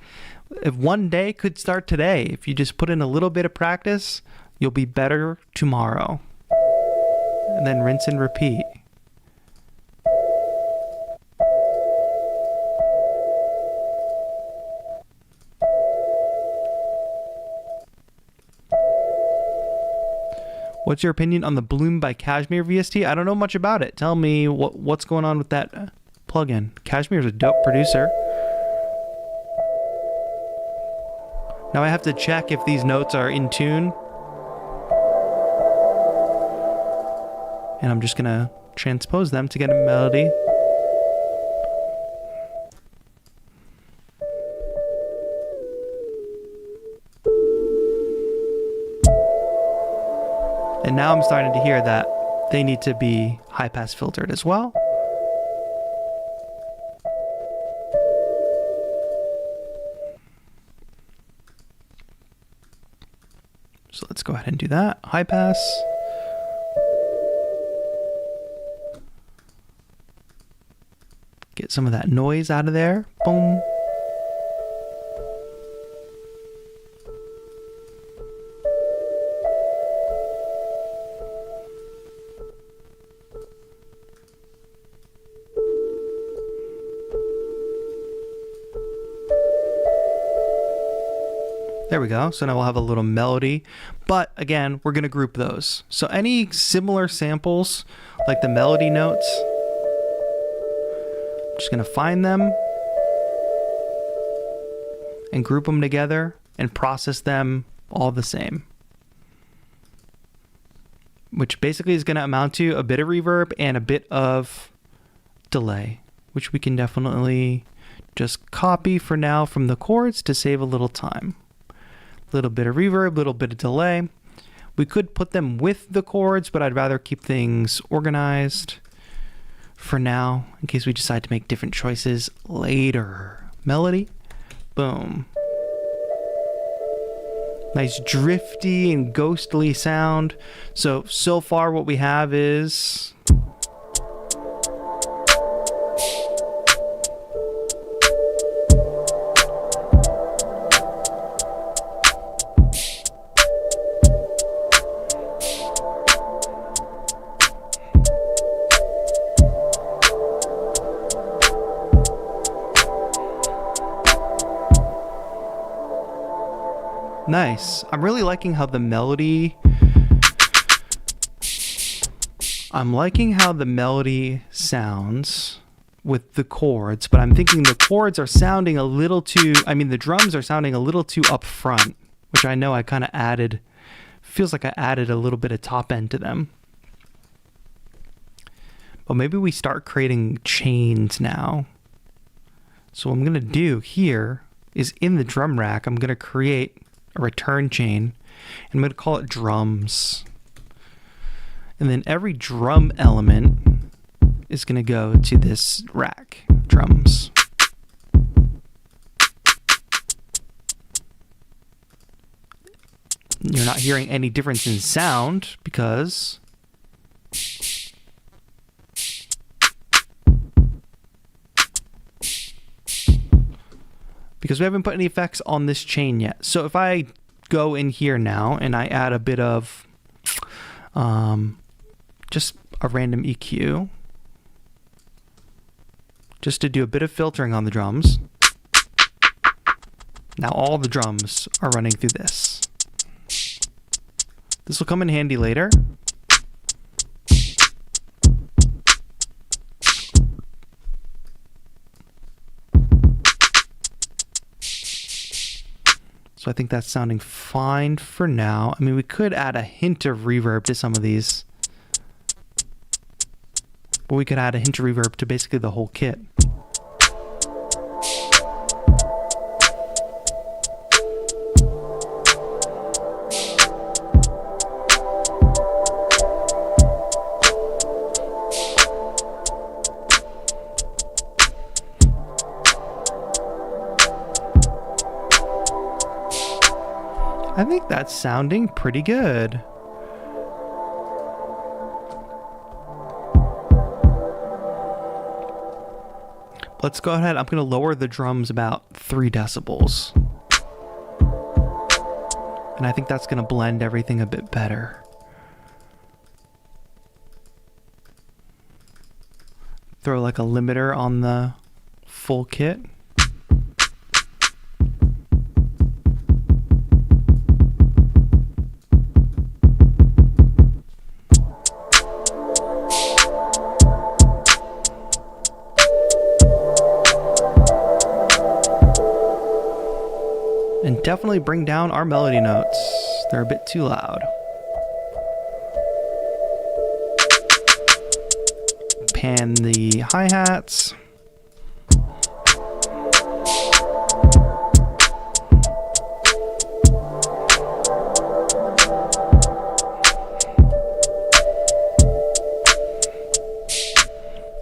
If one day could start today, if you just put in a little bit of practice, you'll be better tomorrow. And then rinse and repeat. What's your opinion on the Bloom by Cashmere VST? I don't know much about it. Tell me what's going on with that plugin. Cashmere is a dope producer. Now I have to check if these notes are in tune. And I'm just gonna transpose them to get a melody. And now I'm starting to hear that they need to be high pass filtered as well. So let's go ahead and do that. High pass. Get some of that noise out of there. Boom. There we go. So now we'll have a little melody, but again, we're going to group those. So any similar samples, like the melody notes, I'm just going to find them and group them together and process them all the same, which basically is going to amount to a bit of reverb and a bit of delay, which we can definitely just copy for now from the chords to save a little time. Little bit of reverb, little bit of delay. We could put them with the chords, but I'd rather keep things organized for now in case we decide to make different choices later. Melody, boom. Nice drifty and ghostly sound. So far what we have is nice. I'm really liking how the melody sounds with the chords, but I'm thinking the chords are sounding a little too, the drums are sounding a little too up front, which I know I kind of added, feels like I added a little bit of top end to them. But maybe we start creating chains now. So what I'm going to do here is in the drum rack, I'm going to create a return chain, and I'm going to call it drums. And then every drum element is going to go to this rack, drums. You're not hearing any difference in sound because we haven't put any effects on this chain yet. So if I go in here now and I add a bit of just a random EQ, just to do a bit of filtering on the drums. Now all the drums are running through this. This will come in handy later. So I think that's sounding fine for now. We could add a hint of reverb to some of these. But we could add a hint of reverb to basically the whole kit. I think that's sounding pretty good. Let's go ahead. I'm going to lower the drums about 3 decibels. And I think that's going to blend everything a bit better. Throw like a limiter on the full kit. And definitely bring down our melody notes. They're a bit too loud. Pan the hi-hats.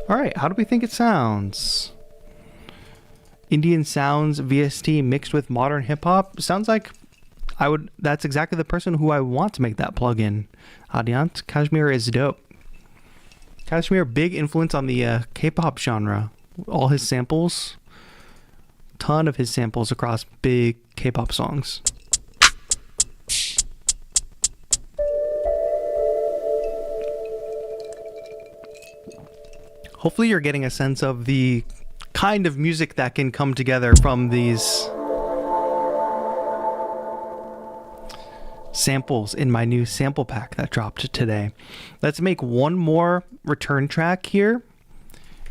All right, how do we think it sounds? Indian sounds VST mixed with modern hip hop. Sounds like that's exactly the person who I want to make that plugin. Adiant. Kashmir is dope. Kashmir, big influence on the K-pop genre. All his samples, ton of his samples across big K-pop songs. Hopefully you're getting a sense of the kind of music that can come together from these samples in my new sample pack that dropped today. Let's make one more return track here,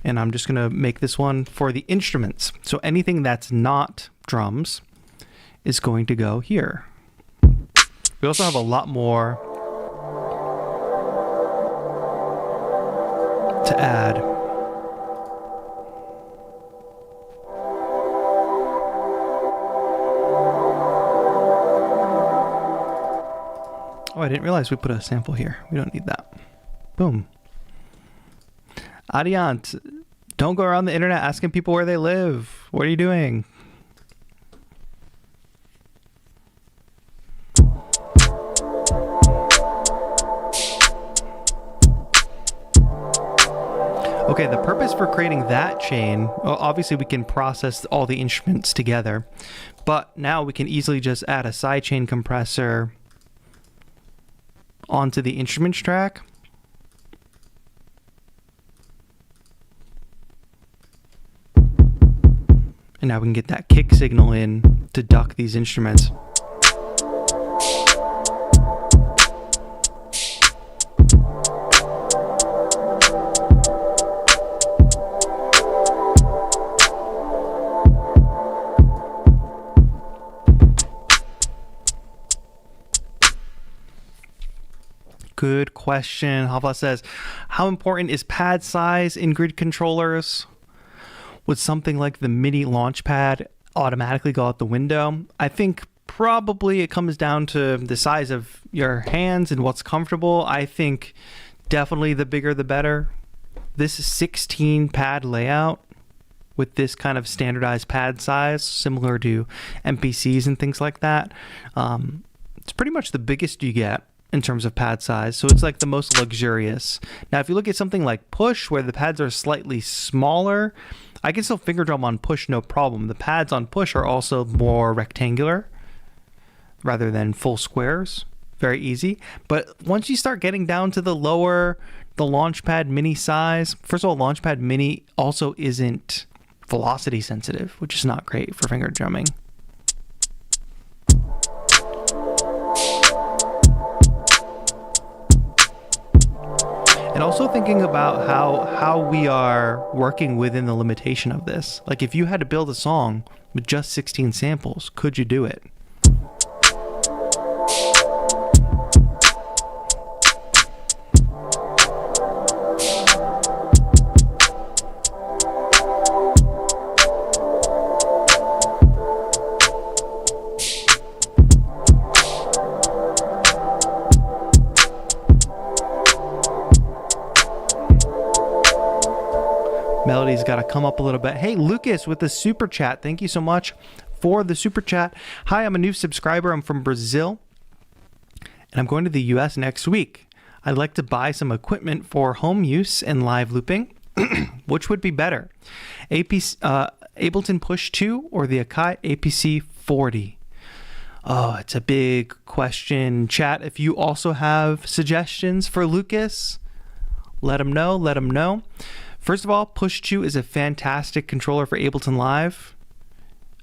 and I'm just gonna make this one for the instruments. So anything that's not drums is going to go here. We also have a lot more to add. Oh, I didn't realize we put a sample here. We don't need that. Boom. Adiant, don't go around the internet asking people where they live. What are you doing? Okay, the purpose for creating that chain, well, obviously we can process all the instruments together, but now we can easily just add a sidechain compressor onto the instruments track. And now we can get that kick signal in to duck these instruments. Good question. Havla says, how important is pad size in grid controllers? Would something like the MIDI launchpad automatically go out the window? I think probably it comes down to the size of your hands and what's comfortable. I think definitely the bigger the better. This 16 pad layout with this kind of standardized pad size, similar to MPCs and things like that, it's pretty much the biggest you get in terms of pad size, so it's like the most luxurious. Now if you look at something like Push, where the pads are slightly smaller, I can still finger drum on Push no problem. The pads on Push are also more rectangular rather than full squares. Very easy. But once you start getting down to the lower, the Launchpad Mini size, first of all, Launchpad Mini also isn't velocity sensitive, which is not great for finger drumming. And also thinking about how we are working within the limitation of this. Like if you had to build a song with just 16 samples, could you do it? Melody's got to come up a little bit. Hey, Lucas with the super chat. Thank you so much for the super chat. Hi, I'm a new subscriber. I'm from Brazil, and I'm going to the US next week. I'd like to buy some equipment for home use and live looping. Which would be better? Ableton Push 2 or the Akai APC 40? Oh, it's a big question. Chat, if you also have suggestions for Lucas, let him know. Let him know. First of all, Push 2 is a fantastic controller for Ableton Live.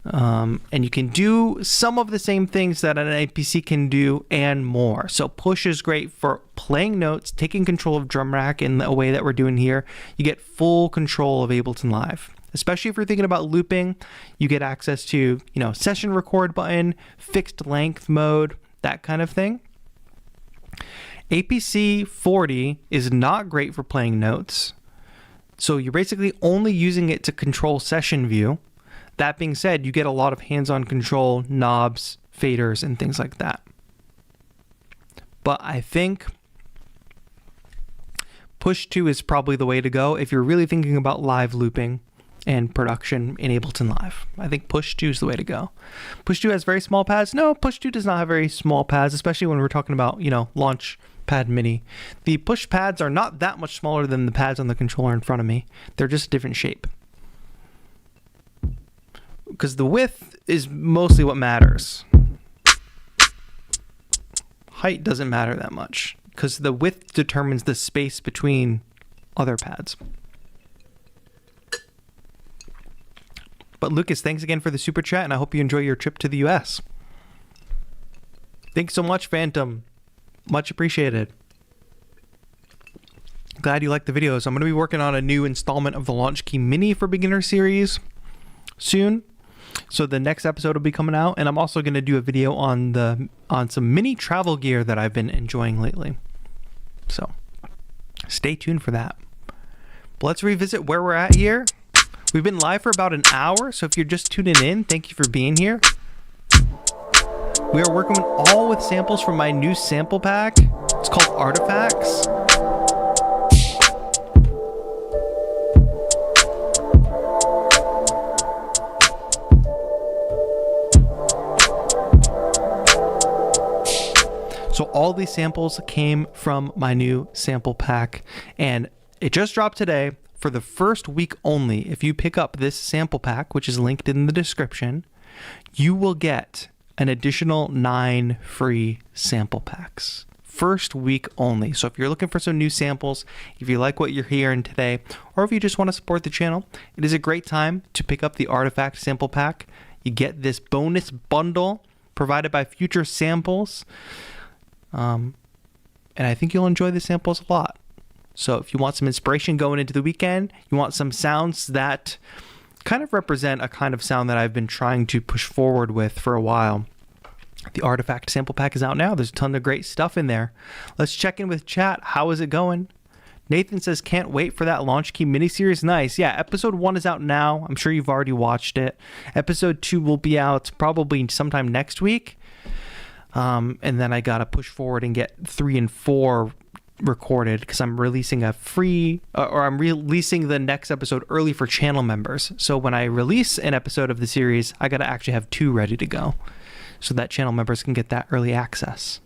And you can do some of the same things that an APC can do and more. So Push is great for playing notes, taking control of drum rack in the way that we're doing here. You get full control of Ableton Live. Especially if you're thinking about looping, you get access to, session record button, fixed length mode, that kind of thing. APC 40 is not great for playing notes. So you're basically only using it to control session view. That being said, you get a lot of hands-on control, knobs, faders, and things like that. But I think Push 2 is probably the way to go if you're really thinking about live looping and production in Ableton Live. I think Push 2 is the way to go. Push 2 has very small pads. No, Push 2 does not have very small pads, especially when we're talking about, launch pad mini. The push pads are not that much smaller than the pads on the controller in front of me. They're just a different shape. Because the width is mostly what matters. Height doesn't matter that much because the width determines the space between other pads. But Lucas, thanks again for the super chat, and I hope you enjoy your trip to the US. Thanks so much, Phantom. Much appreciated. Glad you liked the videos. I'm going to be working on a new installment of the Launch Key Mini for Beginner series soon. So the next episode will be coming out, and I'm also going to do a video on some mini travel gear that I've been enjoying lately. So stay tuned for that. But let's revisit where we're at here. We've been live for about an hour, so if you're just tuning in, thank you for being here. We are working all with samples from my new sample pack. It's called Artifacts. So all these samples came from my new sample pack, and it just dropped today. For the first week only, if you pick up this sample pack, which is linked in the description, you will get an additional 9 free sample packs. First week only. So if you're looking for some new samples, if you like what you're hearing today, or if you just want to support the channel, it is a great time to pick up the Artifact sample pack. You get this bonus bundle provided by Future Samples. And I think you'll enjoy the samples a lot. So if you want some inspiration going into the weekend, you want some sounds that kind of represent a kind of sound that I've been trying to push forward with for a while, the Artifact sample pack is out now. There's a ton of great stuff in there. Let's check in with chat. How is it going? Nathan says, can't wait for that Launch Key miniseries. Nice. Yeah, episode 1 is out now. I'm sure you've already watched it. Episode 2 will be out probably sometime next week. And then I got to push forward and get 3 and 4 recorded because I'm releasing a free, or I'm releasing the next episode early for channel members. So when I release an episode of the series, I got to actually have 2 ready to go so that channel members can get that early access.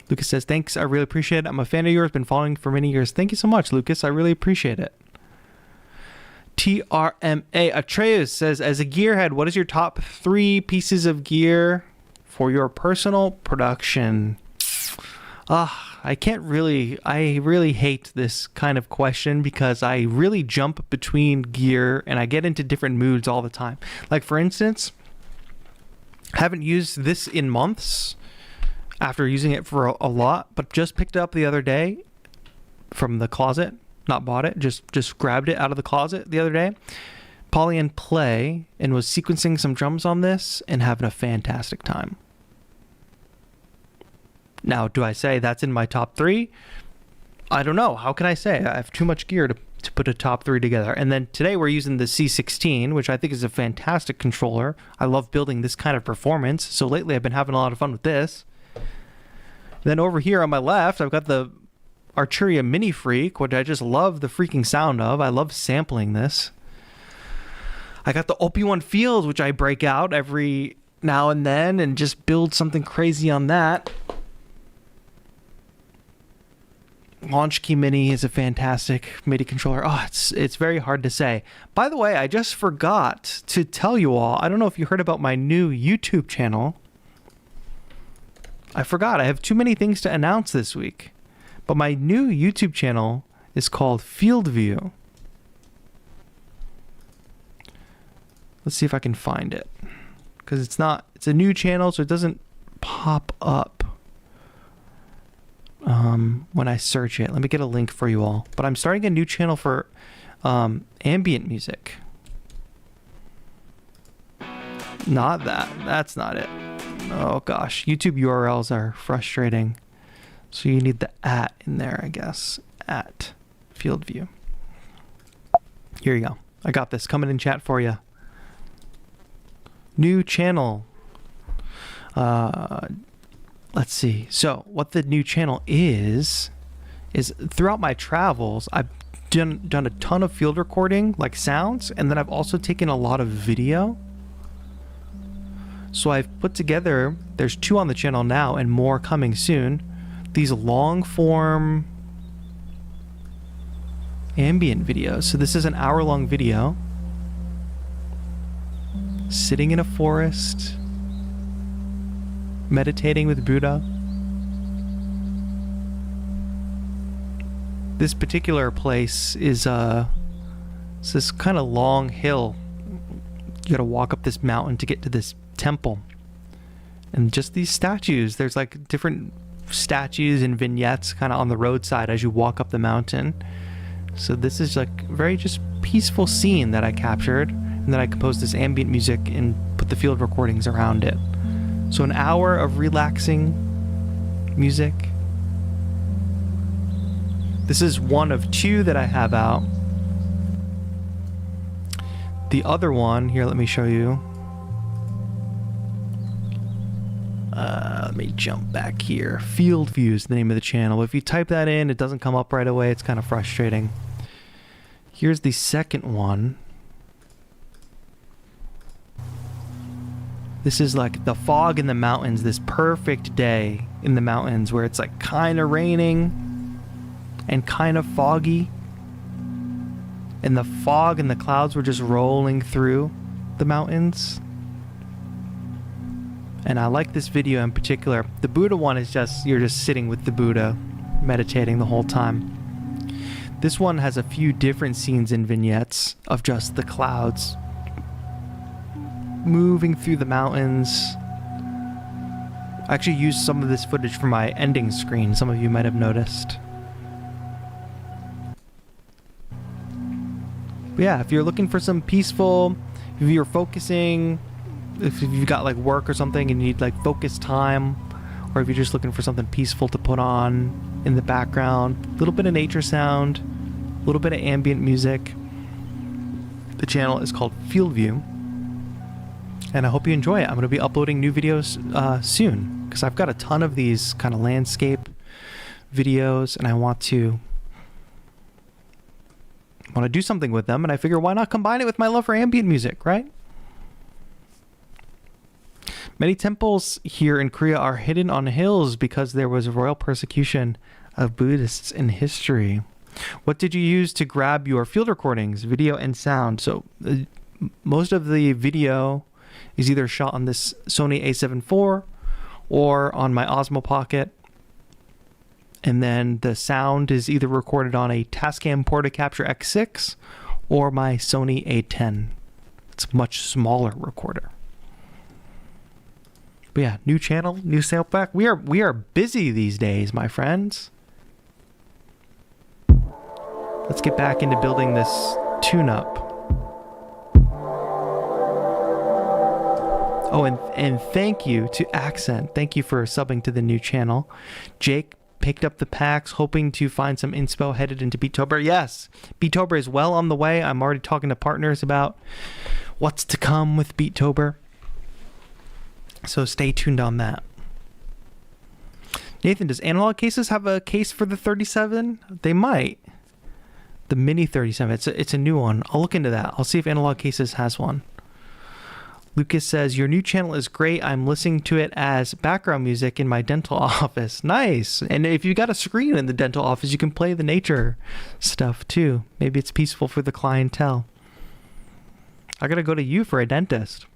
Lucas says, thanks. I really appreciate it. I'm a fan of yours. Been following for many years. Thank you so much, Lucas. I really appreciate it. TRMA Atreus says, as a gearhead, what is your top 3 pieces of gear for your personal production? I really hate this kind of question because I really jump between gear and I get into different moods all the time. Like, for instance, haven't used this in months after using it for a lot, but just picked it up the other day from the closet. Not bought it, just grabbed it out of the closet the other day. Poly and Play, and was sequencing some drums on this and having a fantastic time. Now, do I say that's in my top 3? I don't know. How can I say? I have too much gear to put a top 3 together. And then today we're using the C16, which I think is a fantastic controller. I love building this kind of performance. So lately I've been having a lot of fun with this. Then over here on my left, I've got the Arturia Mini Freak, which I just love the freaking sound of. I love sampling this. I got the OP1 Field, which I break out every now and then and just build something crazy on that. Launch Key Mini is a fantastic MIDI controller. Oh, it's very hard to say. By the way, I just forgot to tell you all, I don't know if you heard about my new YouTube channel. I forgot. I have too many things to announce this week. But my new YouTube channel is called Field View. Let's see if I can find it. Because it's a new channel, so it doesn't pop up when I search it. Let me get a link for you all. But I'm starting a new channel for ambient music. Not that. That's not it. Oh gosh, YouTube URLs are frustrating. So you need the @ in there, I guess. @ Field View. Here you go. I got this coming in chat for you. New channel. Let's see. So what the new channel is throughout my travels, I've done a ton of field recording, like sounds, and then I've also taken a lot of video. So I've put together, there's 2 on the channel now and more coming soon, these long form ambient videos. So this is an hour-long video. Sitting in a forest, meditating with Buddha. This particular place is it's this kind of long hill. You gotta walk up this mountain to get to this temple. And just these statues, there's like different statues and vignettes kind of on the roadside as you walk up the mountain. So this is like very just peaceful scene that I captured, and then I composed this ambient music and put the field recordings around it. So an hour of relaxing music. This is one of 2 that I have out. The other one, here, let me show you. let me jump back here. Field View is the name of the channel. If you type that in, it doesn't come up right away. It's kind of frustrating. Here's the second one. This is like the fog in the mountains, this perfect day in the mountains where it's like kind of raining and kind of foggy. And the fog and the clouds were just rolling through the mountains. And I like this video in particular. The Buddha one is just, you're just sitting with the Buddha, meditating the whole time. This one has a few different scenes and vignettes of just the clouds moving through the mountains. I actually used some of this footage for my ending screen, some of you might have noticed. But yeah, if you're looking for some peaceful, if you're focusing, if you've got like work or something and you need like focus time, or if you're just looking for something peaceful to put on in the background, a little bit of nature sound, a little bit of ambient music, the channel is called Field View. And I hope you enjoy it. I'm going to be uploading new videos soon because I've got a ton of these kind of landscape videos and I want to do something with them, and I figure why not combine it with my love for ambient music, right? Many temples here in Korea are hidden on hills because there was royal persecution of Buddhists in history. What did you use to grab your field recordings, video and sound? So most of the video is either shot on this Sony a7 IV or on my Osmo Pocket. And then the sound is either recorded on a Tascam Portacapture X6 or my Sony a10. It's a much smaller recorder. But yeah, new channel, new sample pack. We are busy these days, my friends. Let's get back into building this tune-up. Oh, and thank you to Accent. Thank you for subbing to the new channel. Jake picked up the packs, hoping to find some inspo headed into Beattober. Yes, Beattober is well on the way. I'm already talking to partners about what's to come with Beattober. So stay tuned on that. Nathan, does Analog Cases have a case for the 37? They might. The Mini 37. It's a new one. I'll look into that. I'll see if Analog Cases has one. Lucas says, your new channel is great. I'm listening to it as background music in my dental office. Nice. And if you got a screen in the dental office, you can play the nature stuff too. Maybe it's peaceful for the clientele. I gotta go to you for a dentist.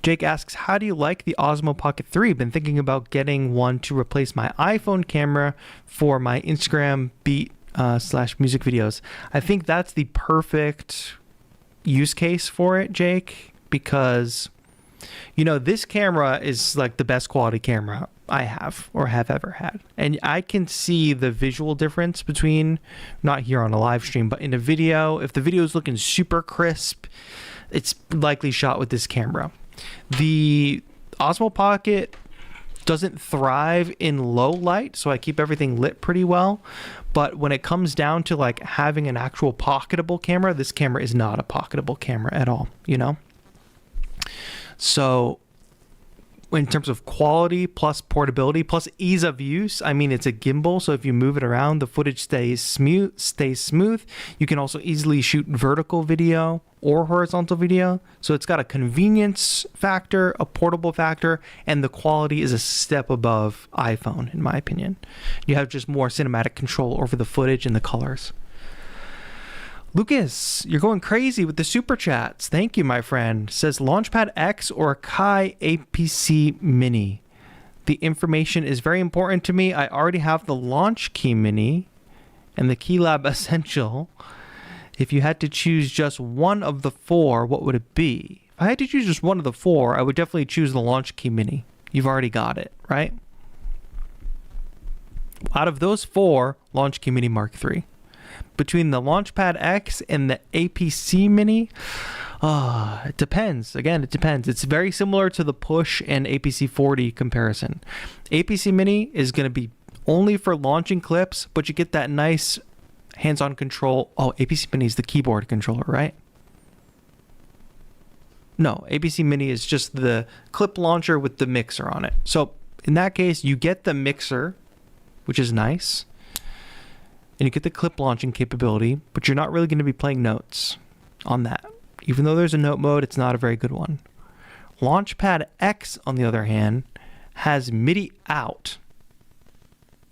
Jake asks, how do you like the Osmo Pocket 3? Been thinking about getting one to replace my iPhone camera for my Instagram beat / music videos. I think that's the perfect use case for it, Jake, because you know this camera is like the best quality camera I have or have ever had, and I can see the visual difference between, not here on a live stream, but in a video. If the video is looking super crisp, it's likely shot with this camera. The Osmo Pocket doesn't thrive in low light, so I keep everything lit pretty well. But when it comes down to like having an actual pocketable camera, this camera is not a pocketable camera at all, you know? So in terms of quality plus portability plus ease of use, I mean, it's a gimbal, so if you move it around, the footage stays smooth. You can also easily shoot vertical video or horizontal video. So it's got a convenience factor, a portable factor, and the quality is a step above iPhone, in my opinion. You have just more cinematic control over the footage and the colors. Lucas, you're going crazy with the super chats. Thank you, my friend. Says Launchpad X or Kai APC Mini. The information is very important to me. I already have the Launch Key Mini and the Keylab Essential. If you had to choose just one of the four, what would it be? If I had to choose just one of the four, I would definitely choose the Launch Key Mini. You've already got it, right? Out of those four, Launch Key Mini Mark III. Between the Launchpad X and the APC Mini, it depends. Again, it depends. It's very similar to the Push and APC 40 comparison. APC Mini is going to be only for launching clips, but you get that nice hands-on control. Oh, APC Mini is the keyboard controller, right? No, ABC Mini is just the clip launcher with the mixer on it. So in that case, you get the mixer, which is nice, and you get the clip launching capability, but you're not really going to be playing notes on that. Even though there's a note mode, it's not a very good one. Launchpad X, on the other hand, has MIDI out.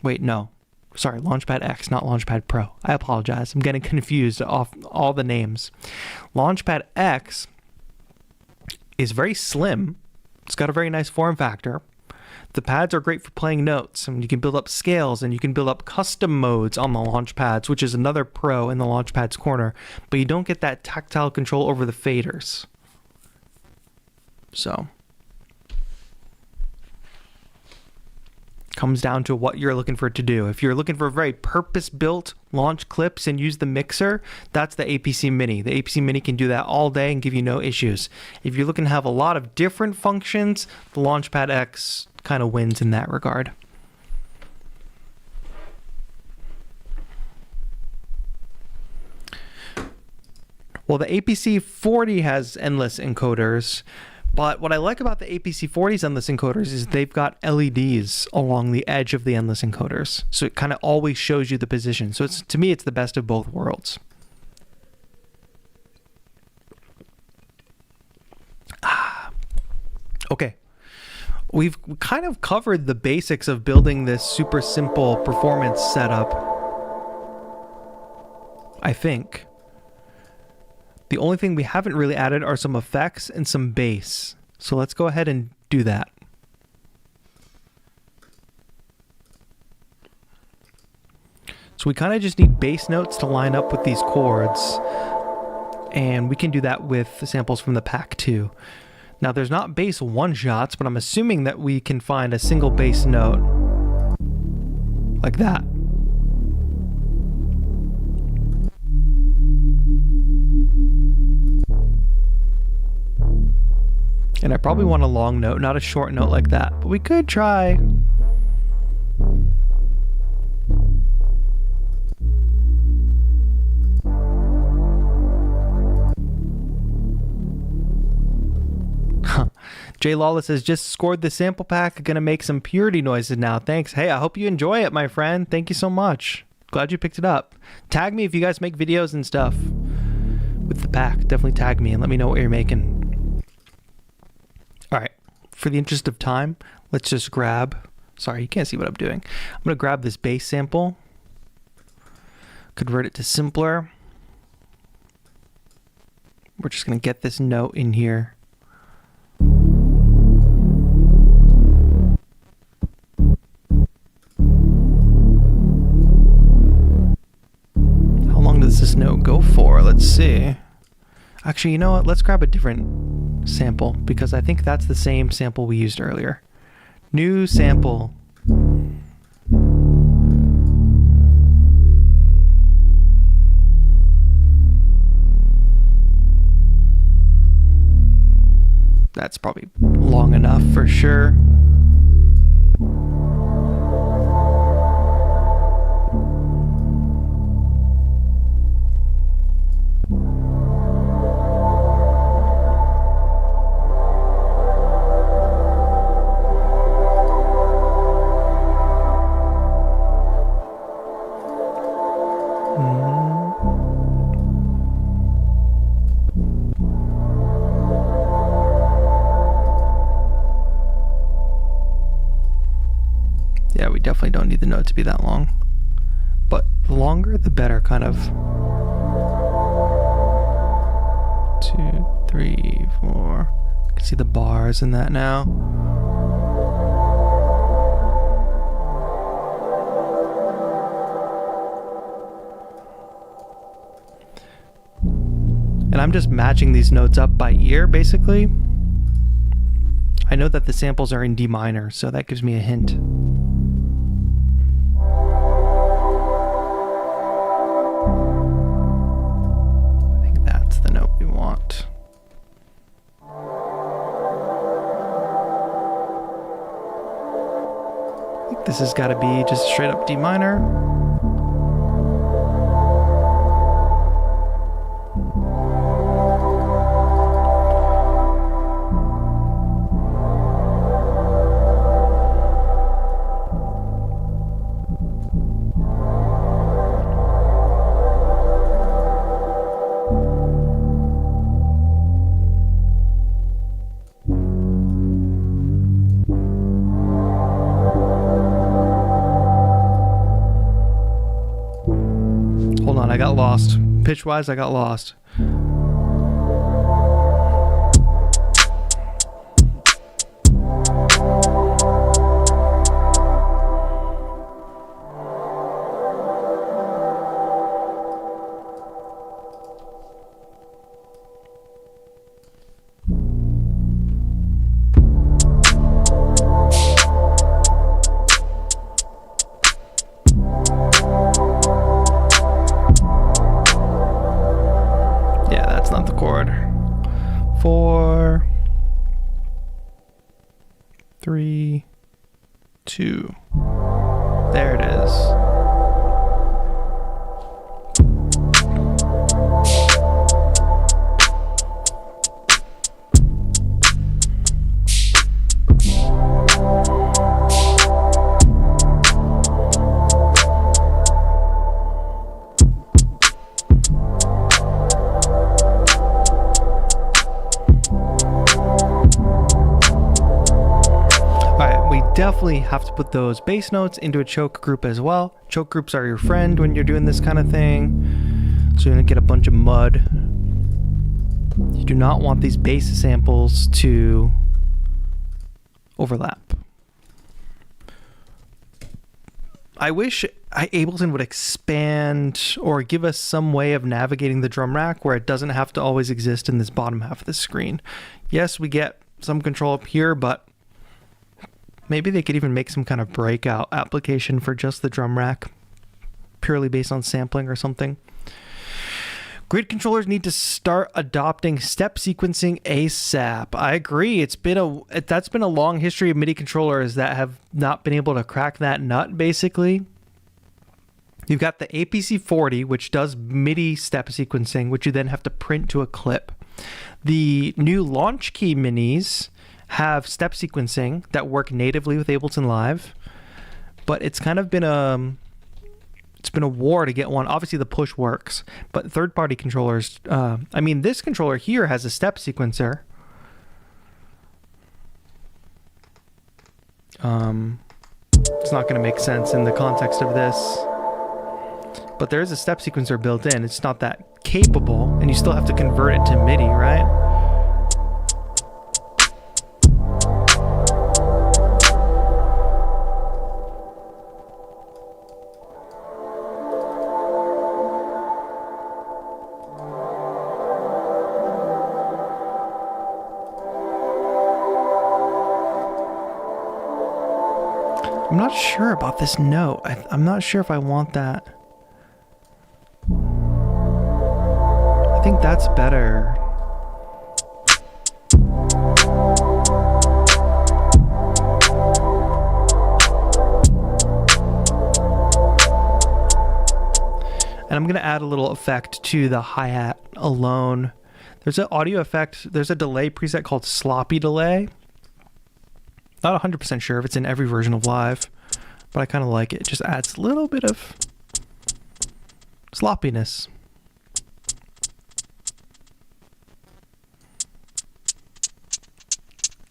Wait, no. Sorry, Launchpad X, not Launchpad Pro. I apologize. I'm getting confused off all the names. Launchpad X is very slim. It's got a very nice form factor. The pads are great for playing notes, and you can build up scales, and you can build up custom modes on the launch pads, which is another pro in the launch pads corner, but you don't get that tactile control over the faders. So comes down to what you're looking for it to do. If you're looking for very purpose-built launch clips and use the mixer, that's the APC Mini. The APC Mini can do that all day and give you no issues. If you're looking to have a lot of different functions, the Launchpad X kind of wins in that regard. Well, the APC 40 has endless encoders, but what I like about the APC 40's endless encoders is they've got LEDs along the edge of the endless encoders. So it kind of always shows you the position. So it's, to me, it's the best of both worlds. Okay. We've kind of covered the basics of building this super simple performance setup, I think. The only thing we haven't really added are some effects and some bass. So let's go ahead and do that. So we kind of just need bass notes to line up with these chords. And we can do that with samples from the pack too. Now there's not bass one-shots, but I'm assuming that we can find a single bass note like that. And I probably want a long note, not a short note like that, but we could try. Jay Lawless says, just scored the sample pack. Gonna make some purity noises now. Thanks. Hey, I hope you enjoy it, my friend. Thank you so much. Glad you picked it up. Tag me if you guys make videos and stuff with the pack. Definitely tag me and let me know what you're making. All right. For the interest of time, let's just grab... Sorry, you can't see what I'm doing. I'm gonna grab this bass sample, convert it to simpler. We're just gonna get this note in here. Does this note go for? Let's see. Actually, you know what? Let's grab a different sample because I think that's the same sample we used earlier. New sample. That's probably long enough for sure. Yeah, we definitely don't need the note to be that long. But the longer, the better, kind of. 2, 3, 4. You can see the bars in that now. And I'm just matching these notes up by ear, basically. I know that the samples are in D minor, so that gives me a hint. I think that's the note we want. I think this has got to be just straight up D minor. I got lost. Pitch-wise, I got lost. Not the chord. 4, 3, 2. There it is. Definitely have to put those bass notes into a choke group as well. Choke groups are your friend when you're doing this kind of thing. So you're gonna get a bunch of mud. You do not want these bass samples to overlap. I wish Ableton would expand or give us some way of navigating the drum rack where it doesn't have to always exist in this bottom half of the screen. Yes, we get some control up here, but maybe they could even make some kind of breakout application for just the drum rack, purely based on sampling or something. Grid controllers need to start adopting step sequencing ASAP. I agree. That's been a long history of MIDI controllers that have not been able to crack that nut, basically. You've got the APC40, which does MIDI step sequencing, which you then have to print to a clip. The new Launch Key Minis have step sequencing that work natively with Ableton Live, but it's kind of been a war to get one. Obviously the push works, but third-party controllers, I mean, this controller here has a step sequencer. It's not going to make sense in the context of this, but there is a step sequencer built in. It's not that capable, and you still have to convert it to MIDI, right? I'm not sure about this note. I'm not sure if I want that. I think that's better. And I'm going to add a little effect to the hi-hat alone. There's an audio effect. There's a delay preset called sloppy delay. Not 100% sure if it's in every version of Live, but I kind of like it. It just adds a little bit of sloppiness.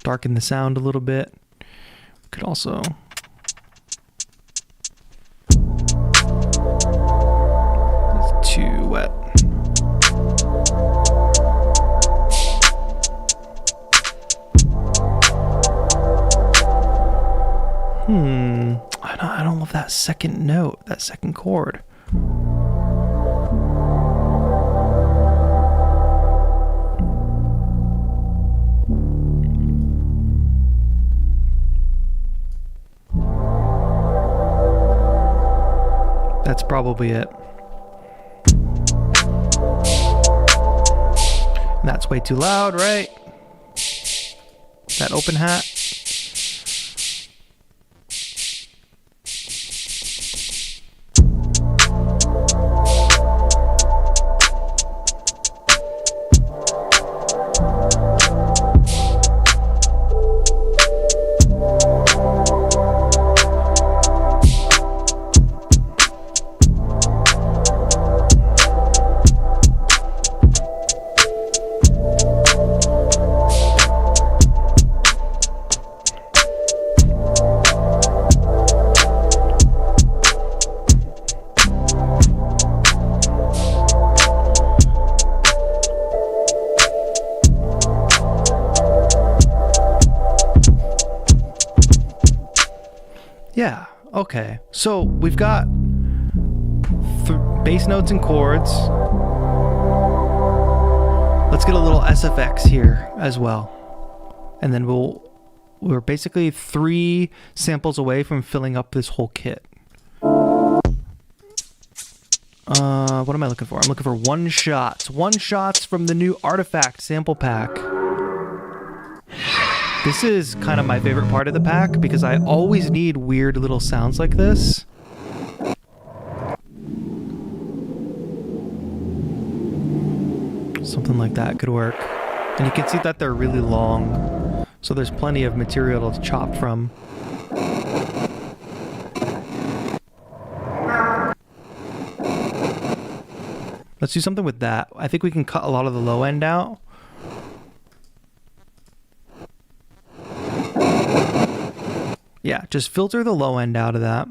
Darken the sound a little bit. We could also it's too wet. I don't love that second note, that second chord. That's probably it. And that's way too loud, right? That open hat. Yeah, okay. So we've got bass notes and chords. Let's get a little SFX here as well. And then we're basically 3 samples away from filling up this whole kit. What am I looking for? I'm looking for one shots. One shots from the new Artifact sample pack. This is kind of my favorite part of the pack because I always need weird little sounds like this. Something like that could work. And you can see that they're really long, so there's plenty of material to chop from. Let's do something with that. I think we can cut a lot of the low end out. Yeah, just filter the low end out of that.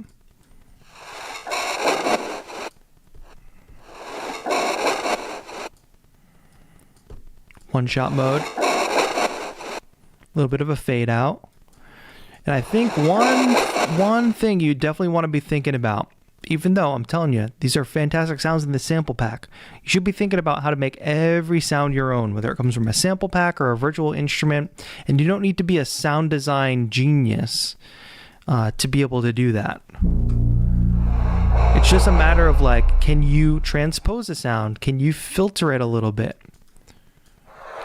One shot mode. A little bit of a fade out. And I think one thing you definitely want to be thinking about, even though I'm telling you, these are fantastic sounds in the sample pack, you should be thinking about how to make every sound your own, whether it comes from a sample pack or a virtual instrument. And you don't need to be a sound design genius to be able to do that. It's just a matter of like, can you transpose a sound? Can you filter it a little bit?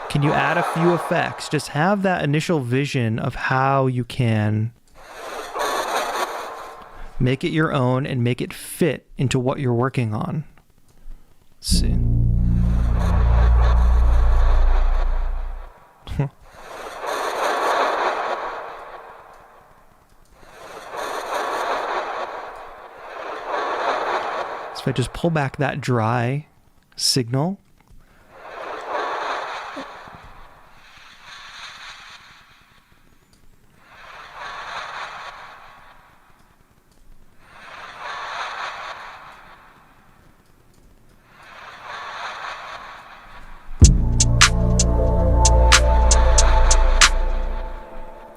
Can you add a few effects? Just have that initial vision of how you can make it your own and make it fit into what you're working on. Let's see. So if I just pull back that dry signal,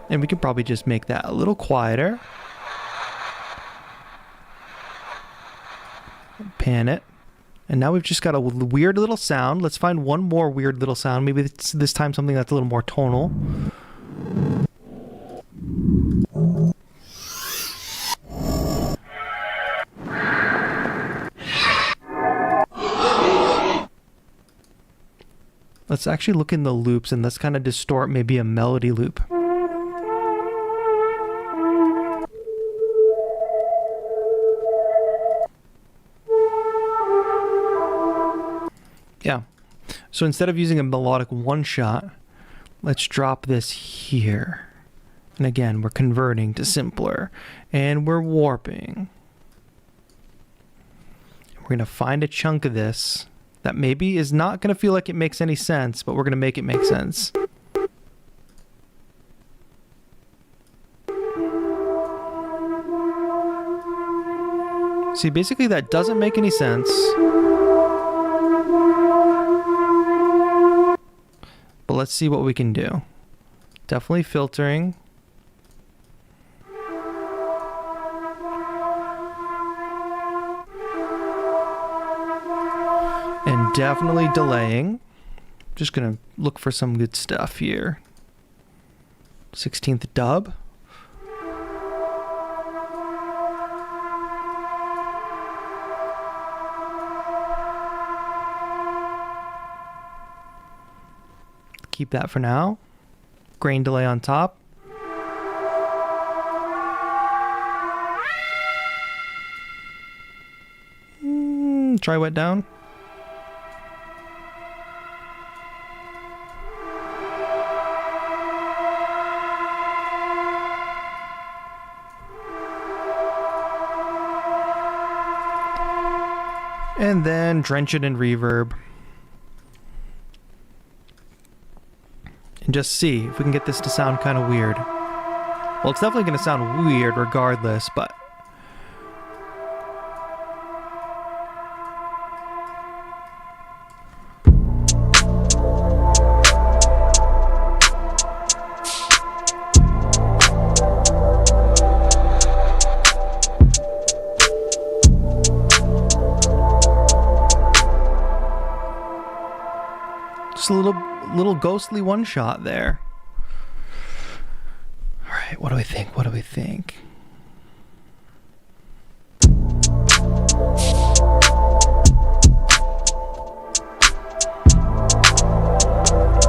and we could probably just make that a little quieter. Pan it. And now we've just got a weird little sound. Let's find one more weird little sound. Maybe it's this time something that's a little more tonal. Let's actually look in the loops and let's kind of distort maybe a melody loop. Yeah. So instead of using a melodic one shot, let's drop this here. And again, we're converting to simpler and we're warping. We're going to find a chunk of this that maybe is not going to feel like it makes any sense, but we're going to make it make sense. See, basically that doesn't make any sense. But let's see what we can do. Definitely filtering. And definitely delaying. Just gonna look for some good stuff here. 16th dub. Keep that for now. Grain delay on top. Try wet down. And then drench it in reverb. And just see if we can get this to sound kind of weird. Well, it's definitely going to sound weird regardless, but... Just a little ghostly one shot there. All right, what do we think? What do we think?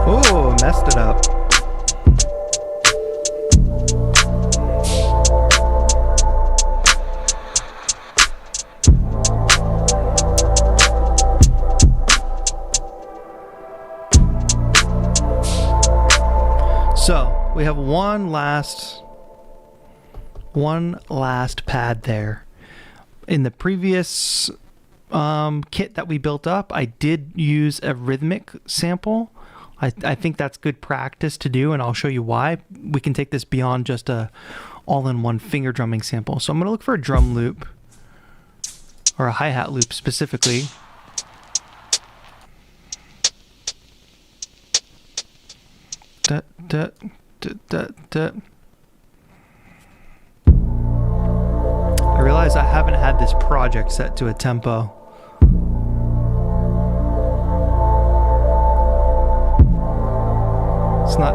Oh, messed it up. So we have one last pad there. In the previous kit that we built up, I did use a rhythmic sample. I think that's good practice to do, and I'll show you why. We can take this beyond just a all-in-one finger drumming sample. So I'm going to look for a drum loop, or a hi-hat loop specifically. Da, da, da, da, da. I realize I haven't had this project set to a tempo. It's not...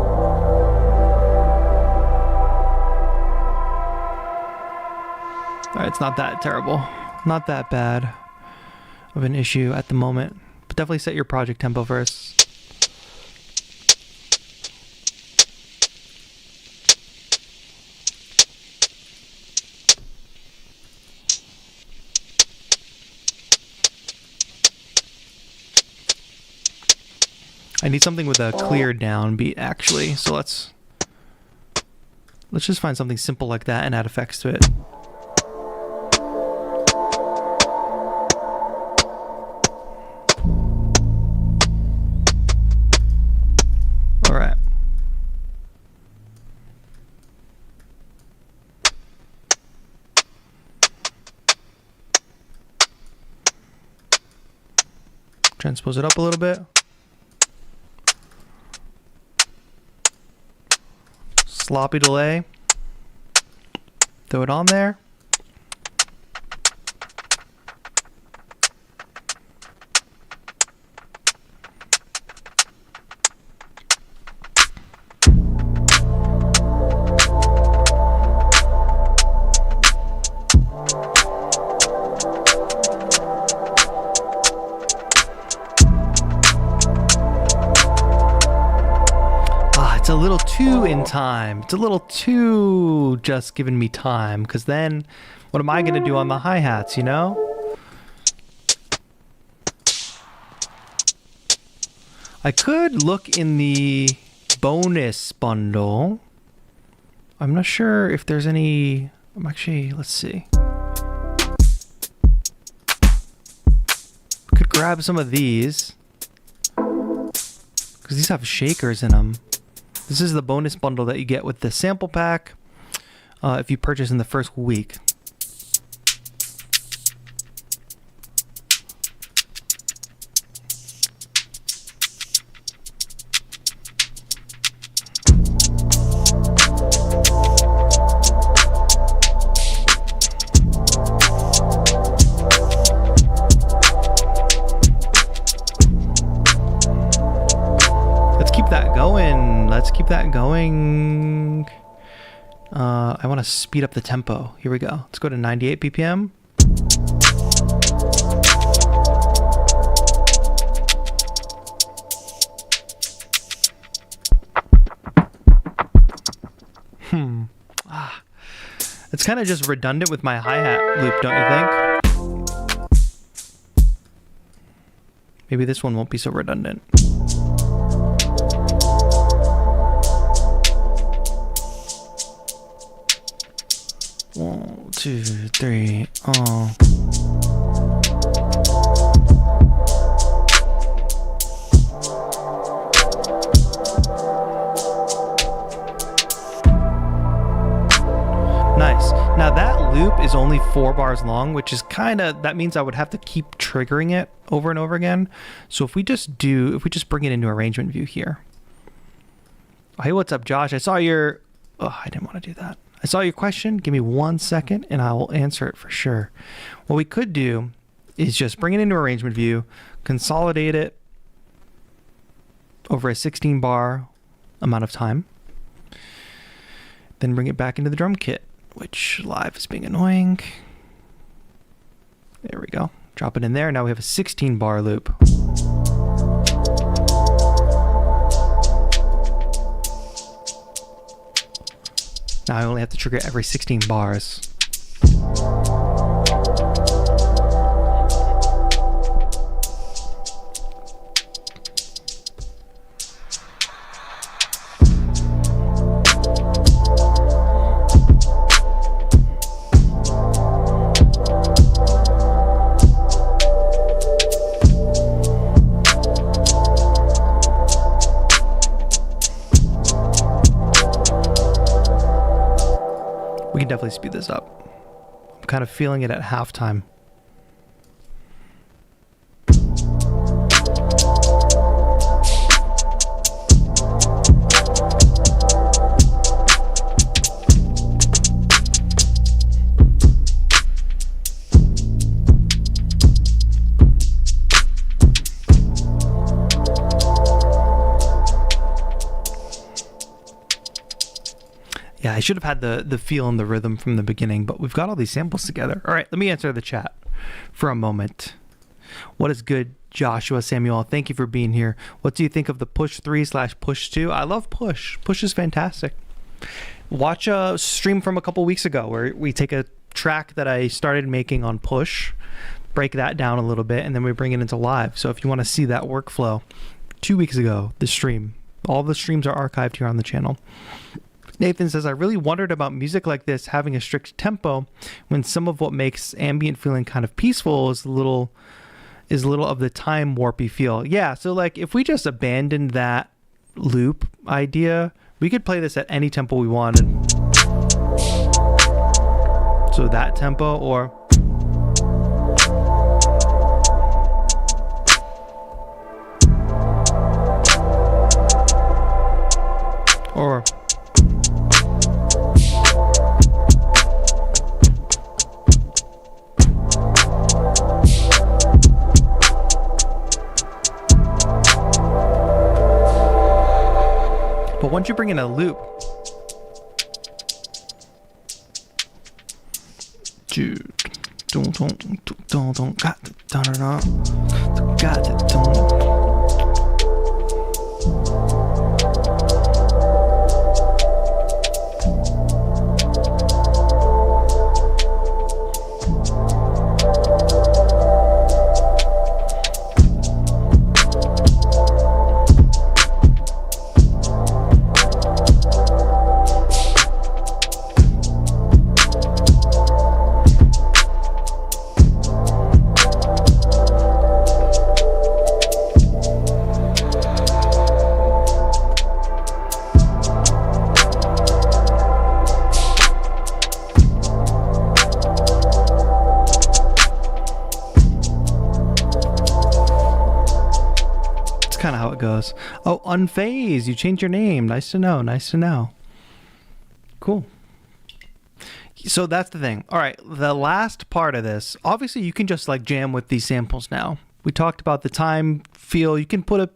Alright, it's not that terrible. Not that bad of an issue at the moment. But definitely set your project tempo first. I need something with a clear downbeat, actually. So let's just find something simple like that and add effects to it. All right. Transpose it up a little bit. Sloppy delay. Throw it on there. A little too in time. It's a little too just giving me time, because then what am I going to do on the hi-hats, you know? I could look in the bonus bundle. I'm not sure if there's any... let's see. Could grab some of these, because these have shakers in them. This is the bonus bundle that you get with the sample pack if you purchase in the first week. Let's keep that going. I want to speed up the tempo. Here we go. Let's go to 98 BPM. It's kind of just redundant with my hi-hat loop, don't you think? Maybe this one won't be so redundant. One, two, three, oh. Nice. Now that loop is only 4 bars long, which is that means I would have to keep triggering it over and over again. So if we just bring it into arrangement view here. Oh, hey, what's up, Josh? I saw your, I didn't want to do that. I saw your question. Give me 1 second and I will answer it for sure. What we could do is just bring it into arrangement view, consolidate it, over a 16 bar amount of time. Then bring it back into the drum kit, which live is being annoying. There we go. Drop it in there. Now we have a 16 bar loop. Now I only have to trigger every 16 bars. Definitely speed this up. I'm kind of feeling it at halftime. Yeah, I should have had the feel and the rhythm from the beginning, but we've got all these samples together. All right, let me answer the chat for a moment. What is good, Joshua Samuel? Thank you for being here. What do you think of the push 3/push 2? I love push. Push is fantastic. Watch a stream from a couple weeks ago where we take a track that I started making on push, break that down a little bit, and then we bring it into live. So if you want to see that workflow, 2 weeks ago, the stream. All the streams are archived here on the channel. Nathan says, I really wondered about music like this having a strict tempo when some of what makes ambient feeling kind of peaceful is a little of the time warpy feel. Yeah, so like if we just abandoned that loop idea, we could play this at any tempo we wanted. So that tempo or but once you bring in a loop, kind of how it goes. Oh, Unphase, you changed your name. Nice to know. Nice to know. Cool. So that's the thing. All right, the last part of this, obviously you can just like jam with these samples now. We talked about the time feel. You can put a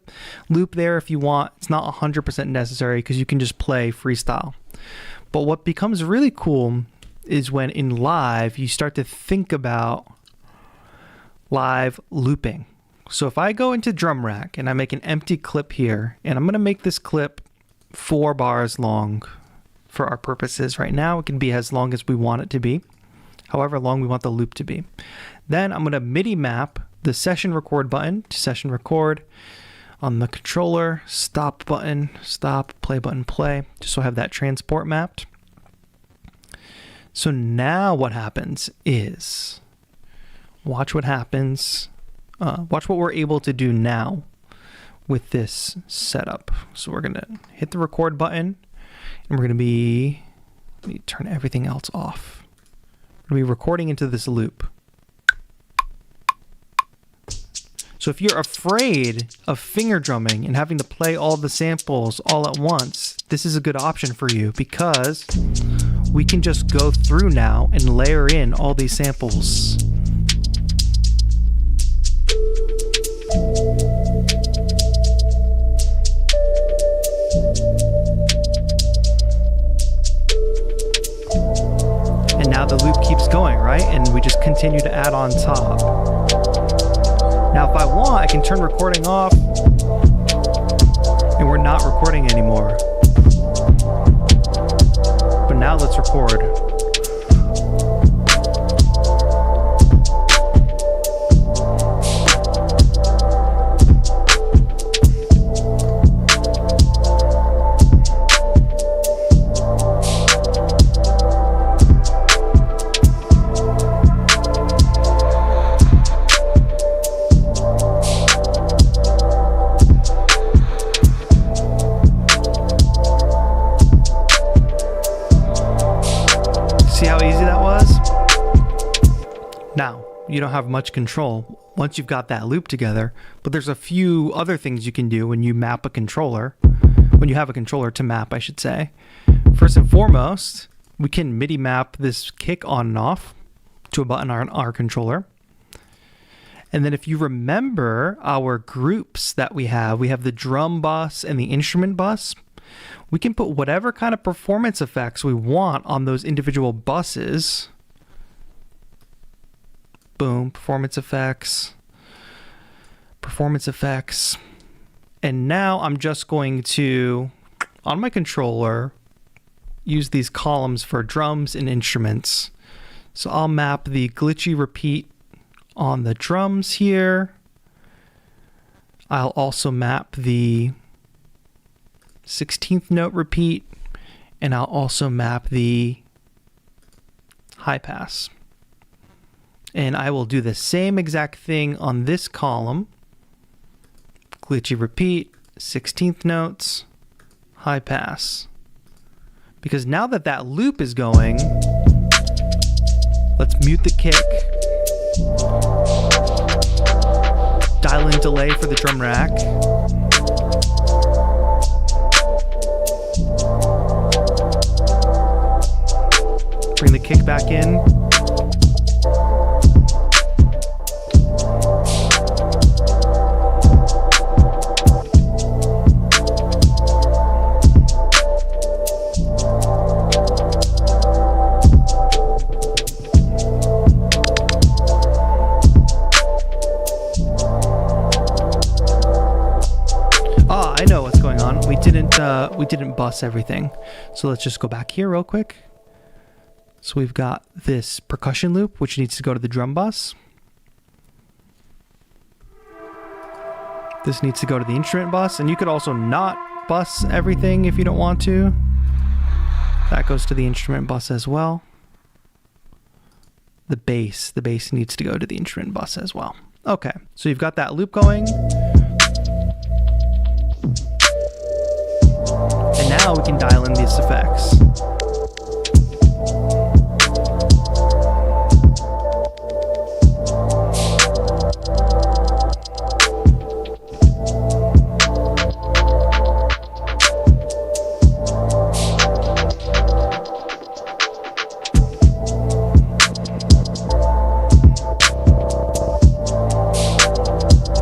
loop there if you want. It's not 100% necessary because you can just play freestyle. But what becomes really cool is when in live you start to think about live looping. So if I go into drum rack and I make an empty clip here, and I'm going to make this clip 4 bars long for our purposes right now. It can be as long as we want it to be, however long we want the loop to be. Then I'm going to MIDI map the session record button to session record on the controller, stop button, stop, play button, play, just so I have that transport mapped. So now what happens is, watch what happens. Watch what we're able to do now with this setup. So we're gonna hit the record button and we're gonna be, let me turn everything else off. We're gonna be recording into this loop. So if you're afraid of finger drumming and having to play all the samples all at once, this is a good option for you because we can just go through now and layer in all these samples. continue to add on top. Now if I want, I can turn recording off and we're not recording anymore. But now let's record. See how easy that was? Now, you don't have much control once you've got that loop together, but there's a few other things you can do when you map a controller, when you have a controller to map, I should say. First and foremost, we can MIDI map this kick on and off to a button on our controller. And then if you remember our groups that we have the drum bus and the instrument bus. We can put whatever kind of performance effects we want on those individual buses. Boom, performance effects. And now I'm just going to, on my controller, use these columns for drums and instruments. So I'll map the glitchy repeat on the drums here. I'll also map the 16th note repeat, and I'll also map the high pass. And I will do the same exact thing on this column. Glitchy repeat, 16th notes, high pass. Because now that that loop is going, let's mute the kick. Dial in delay for the drum rack. Bring the kick back in. I know what's going on. We didn't bus everything. So let's just go back here real quick. So we've got this percussion loop, which needs to go to the drum bus. This needs to go to the instrument bus, and you could also not bus everything if you don't want to. That goes to the instrument bus as well. The bass needs to go to the instrument bus as well. Okay, so you've got that loop going. And now we can dial in these effects.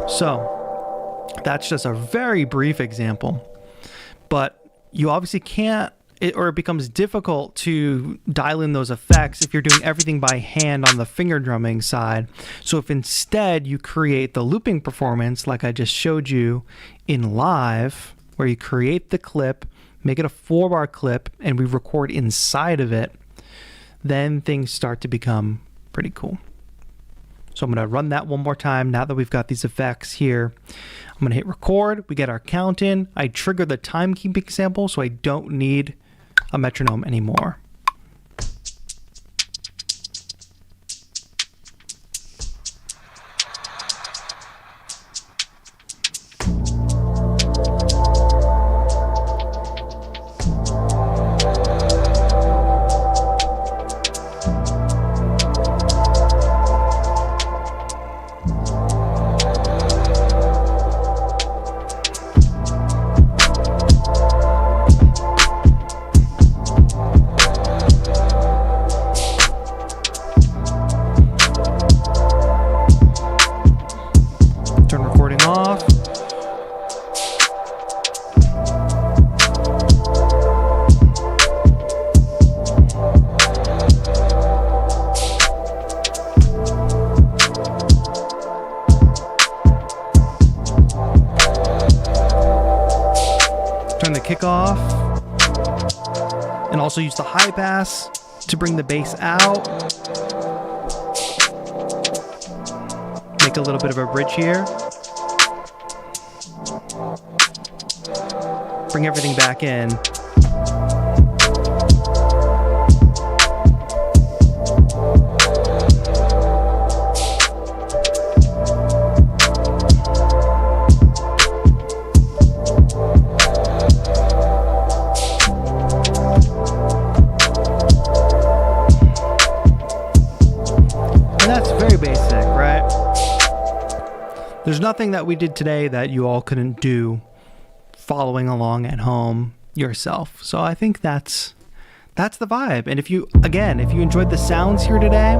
So that's just a very brief example, but you obviously can't, it becomes difficult to dial in those effects if you're doing everything by hand on the finger drumming side. So if instead you create the looping performance like I just showed you in live, where you create the clip, make it a 4-bar clip, and we record inside of it, then things start to become pretty cool. So I'm going to run that one more time now that we've got these effects here. I'm going to hit record. We get our count in. I trigger the timekeeping sample so I don't need a metronome anymore. Turn the kick off. And also use the high pass to bring the bass out. Make a little bit of a bridge here. Bring everything back in. There's nothing that we did today that you all couldn't do following along at home yourself. So I think that's the vibe. And if you enjoyed the sounds here today,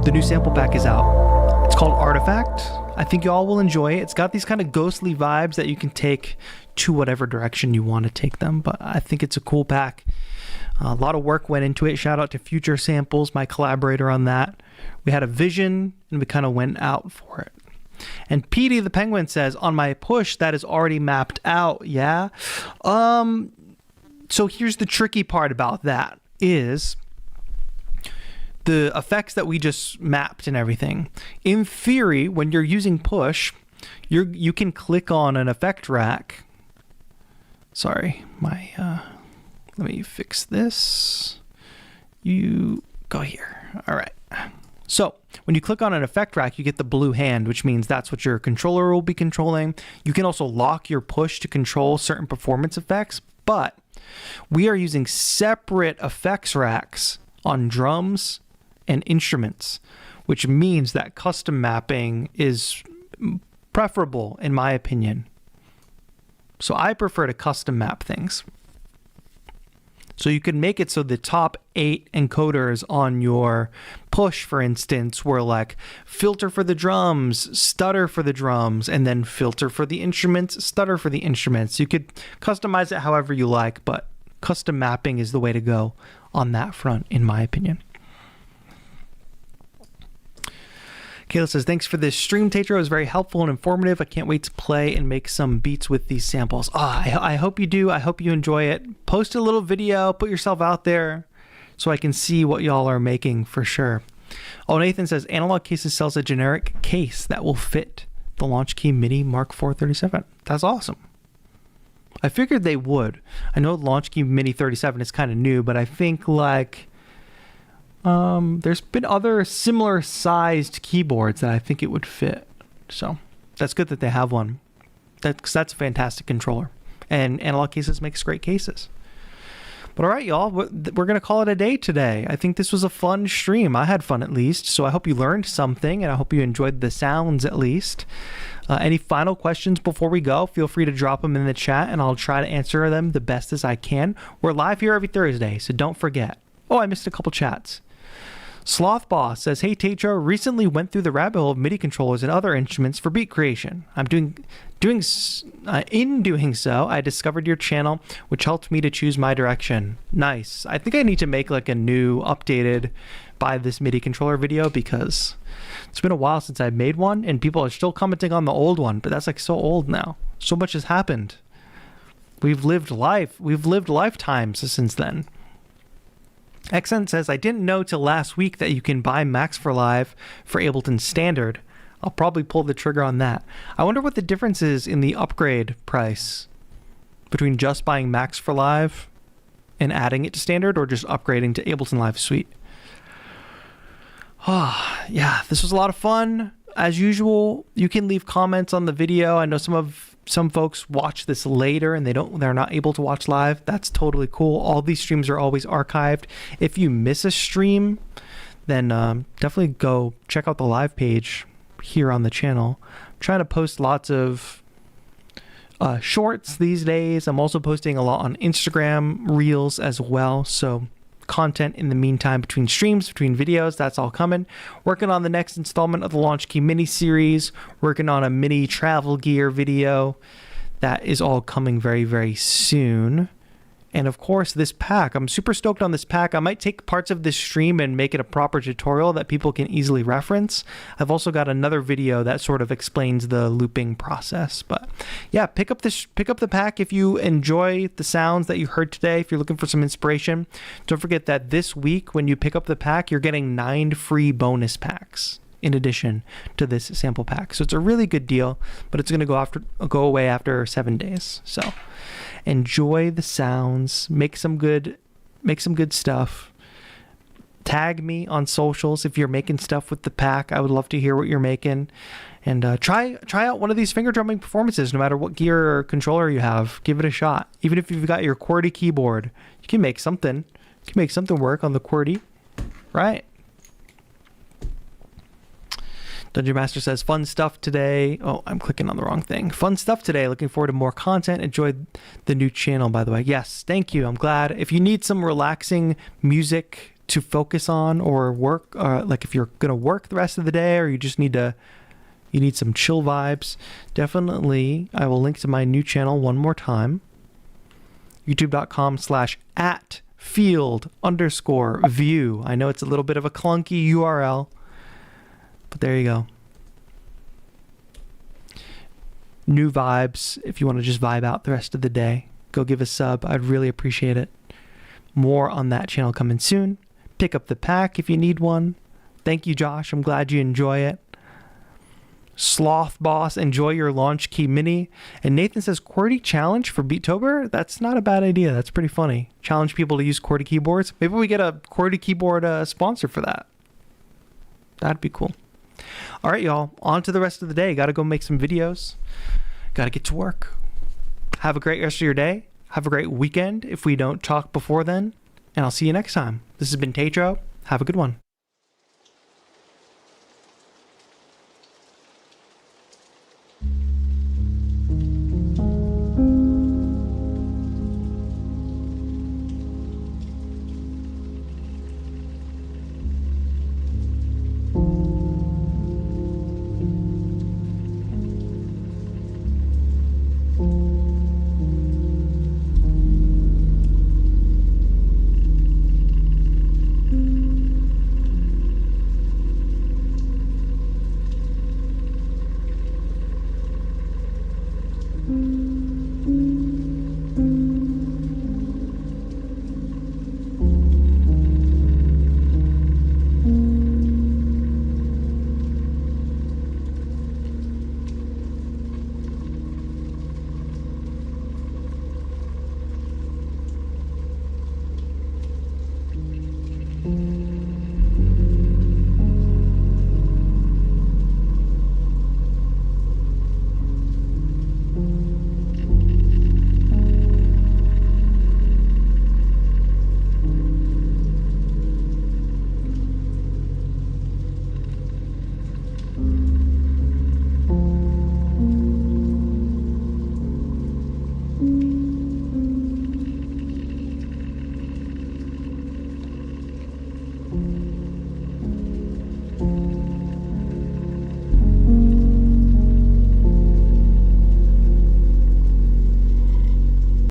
the new sample pack is out. It's called Artifact. I think you all will enjoy it. It's got these kind of ghostly vibes that you can take to whatever direction you want to take them. But I think it's a cool pack. A lot of work went into it. Shout out to Future Samples, my collaborator on that. We had a vision and we kind of went out for it. And Petey the Penguin says, on my push, that is already mapped out. Yeah. So here's the tricky part about that is the effects that we just mapped and everything. In theory, when you're using push, you can click on an effect rack. Sorry, let me fix this. You go here. All right. So when you click on an effect rack, you get the blue hand, which means that's what your controller will be controlling. You can also lock your push to control certain performance effects, but we are using separate effects racks on drums and instruments, which means that custom mapping is preferable in my opinion. So I prefer to custom map things. So you can make it so the top 8 encoders on your push, for instance, were like filter for the drums, stutter for the drums, and then filter for the instruments, stutter for the instruments. You could customize it however you like, but custom mapping is the way to go on that front, in my opinion. Kayla says, thanks for this stream, TAETRO. It was very helpful and informative. I can't wait to play and make some beats with these samples. I hope you do. I hope you enjoy it. Post a little video. Put yourself out there so I can see what y'all are making for sure. Oh, Nathan says, Analog Cases sells a generic case that will fit the Launch Key Mini Mark IV 37. That's awesome. I figured they would. I know Launch Key Mini 37 is kind of new, but I think like... there's been other similar sized keyboards that I think it would fit. So that's good that they have one. That's a fantastic controller. And Analog Cases makes great cases. But all right, y'all, we're going to call it a day today. I think this was a fun stream. I had fun at least. So I hope you learned something and I hope you enjoyed the sounds at least. Any final questions before we go? Feel free to drop them in the chat and I'll try to answer them the best as I can. We're live here every Thursday, so don't forget. Oh, I missed a couple chats. Sloth Boss says, hey TAETRO, recently went through the rabbit hole of MIDI controllers and other instruments for beat creation. In doing so, I discovered your channel, which helped me to choose my direction. Nice. I think I need to make like a new updated buy this MIDI controller video because it's been a while since I made one and people are still commenting on the old one, but that's like so old now. So much has happened. We've lived lifetimes since then. Xen says, I didn't know till last week that you can buy Max for Live for Ableton Standard. I'll probably pull the trigger on that. I wonder what the difference is in the upgrade price between just buying Max for Live and adding it to Standard or just upgrading to Ableton Live Suite. Yeah, this was a lot of fun. As usual, you can leave comments on the video. I know some folks watch this later and they're not able to watch live. That's totally cool. All these streams are always archived. If you miss a stream, then definitely go check out the live page here on the channel. I'm trying to post lots of shorts these days. I'm also posting a lot on Instagram Reels as well. So content in the meantime between streams, between videos, that's all coming. Working on the next installment of the Launch Key mini series, working on a mini travel gear video. That is all coming very, very soon. And of course, this pack, I'm super stoked on this pack. I might take parts of this stream and make it a proper tutorial that people can easily reference. I've also got another video that sort of explains the looping process. But yeah, pick up the pack if you enjoy the sounds that you heard today, if you're looking for some inspiration. Don't forget that this week, when you pick up the pack, you're getting 9 free bonus packs in addition to this sample pack. So it's a really good deal, but it's going to go away after 7 days. So enjoy the sounds, make some good stuff. Tag me on socials if you're making stuff with the pack. I would love to hear what you're making. And try out one of these finger drumming performances, no matter what gear or controller you have. Give it a shot. Even if you've got your QWERTY keyboard, you can make something. You can make something work on the QWERTY, right? Dungeon Master says, fun stuff today. Oh, I'm clicking on the wrong thing. Fun stuff today. Looking forward to more content. Enjoyed the new channel, by the way. Yes, thank you. I'm glad. If you need some relaxing music to focus on or work, like if you're going to work the rest of the day, or you just need some chill vibes, definitely I will link to my new channel one more time. youtube.com/@field_view. I know it's a little bit of a clunky URL, but there you go. New vibes. If you want to just vibe out the rest of the day, go give a sub. I'd really appreciate it. More on that channel coming soon. Pick up the pack if you need one. Thank you, Josh. I'm glad you enjoy it. Sloth Boss, enjoy your Launch Key Mini. And Nathan says, QWERTY challenge for Beattober? That's not a bad idea. That's pretty funny. Challenge people to use QWERTY keyboards. Maybe we get a QWERTY keyboard sponsor for that. That'd be cool. All right, y'all. On to the rest of the day. Got to go make some videos. Got to get to work. Have a great rest of your day. Have a great weekend if we don't talk before then. And I'll see you next time. This has been TAETRO. Have a good one.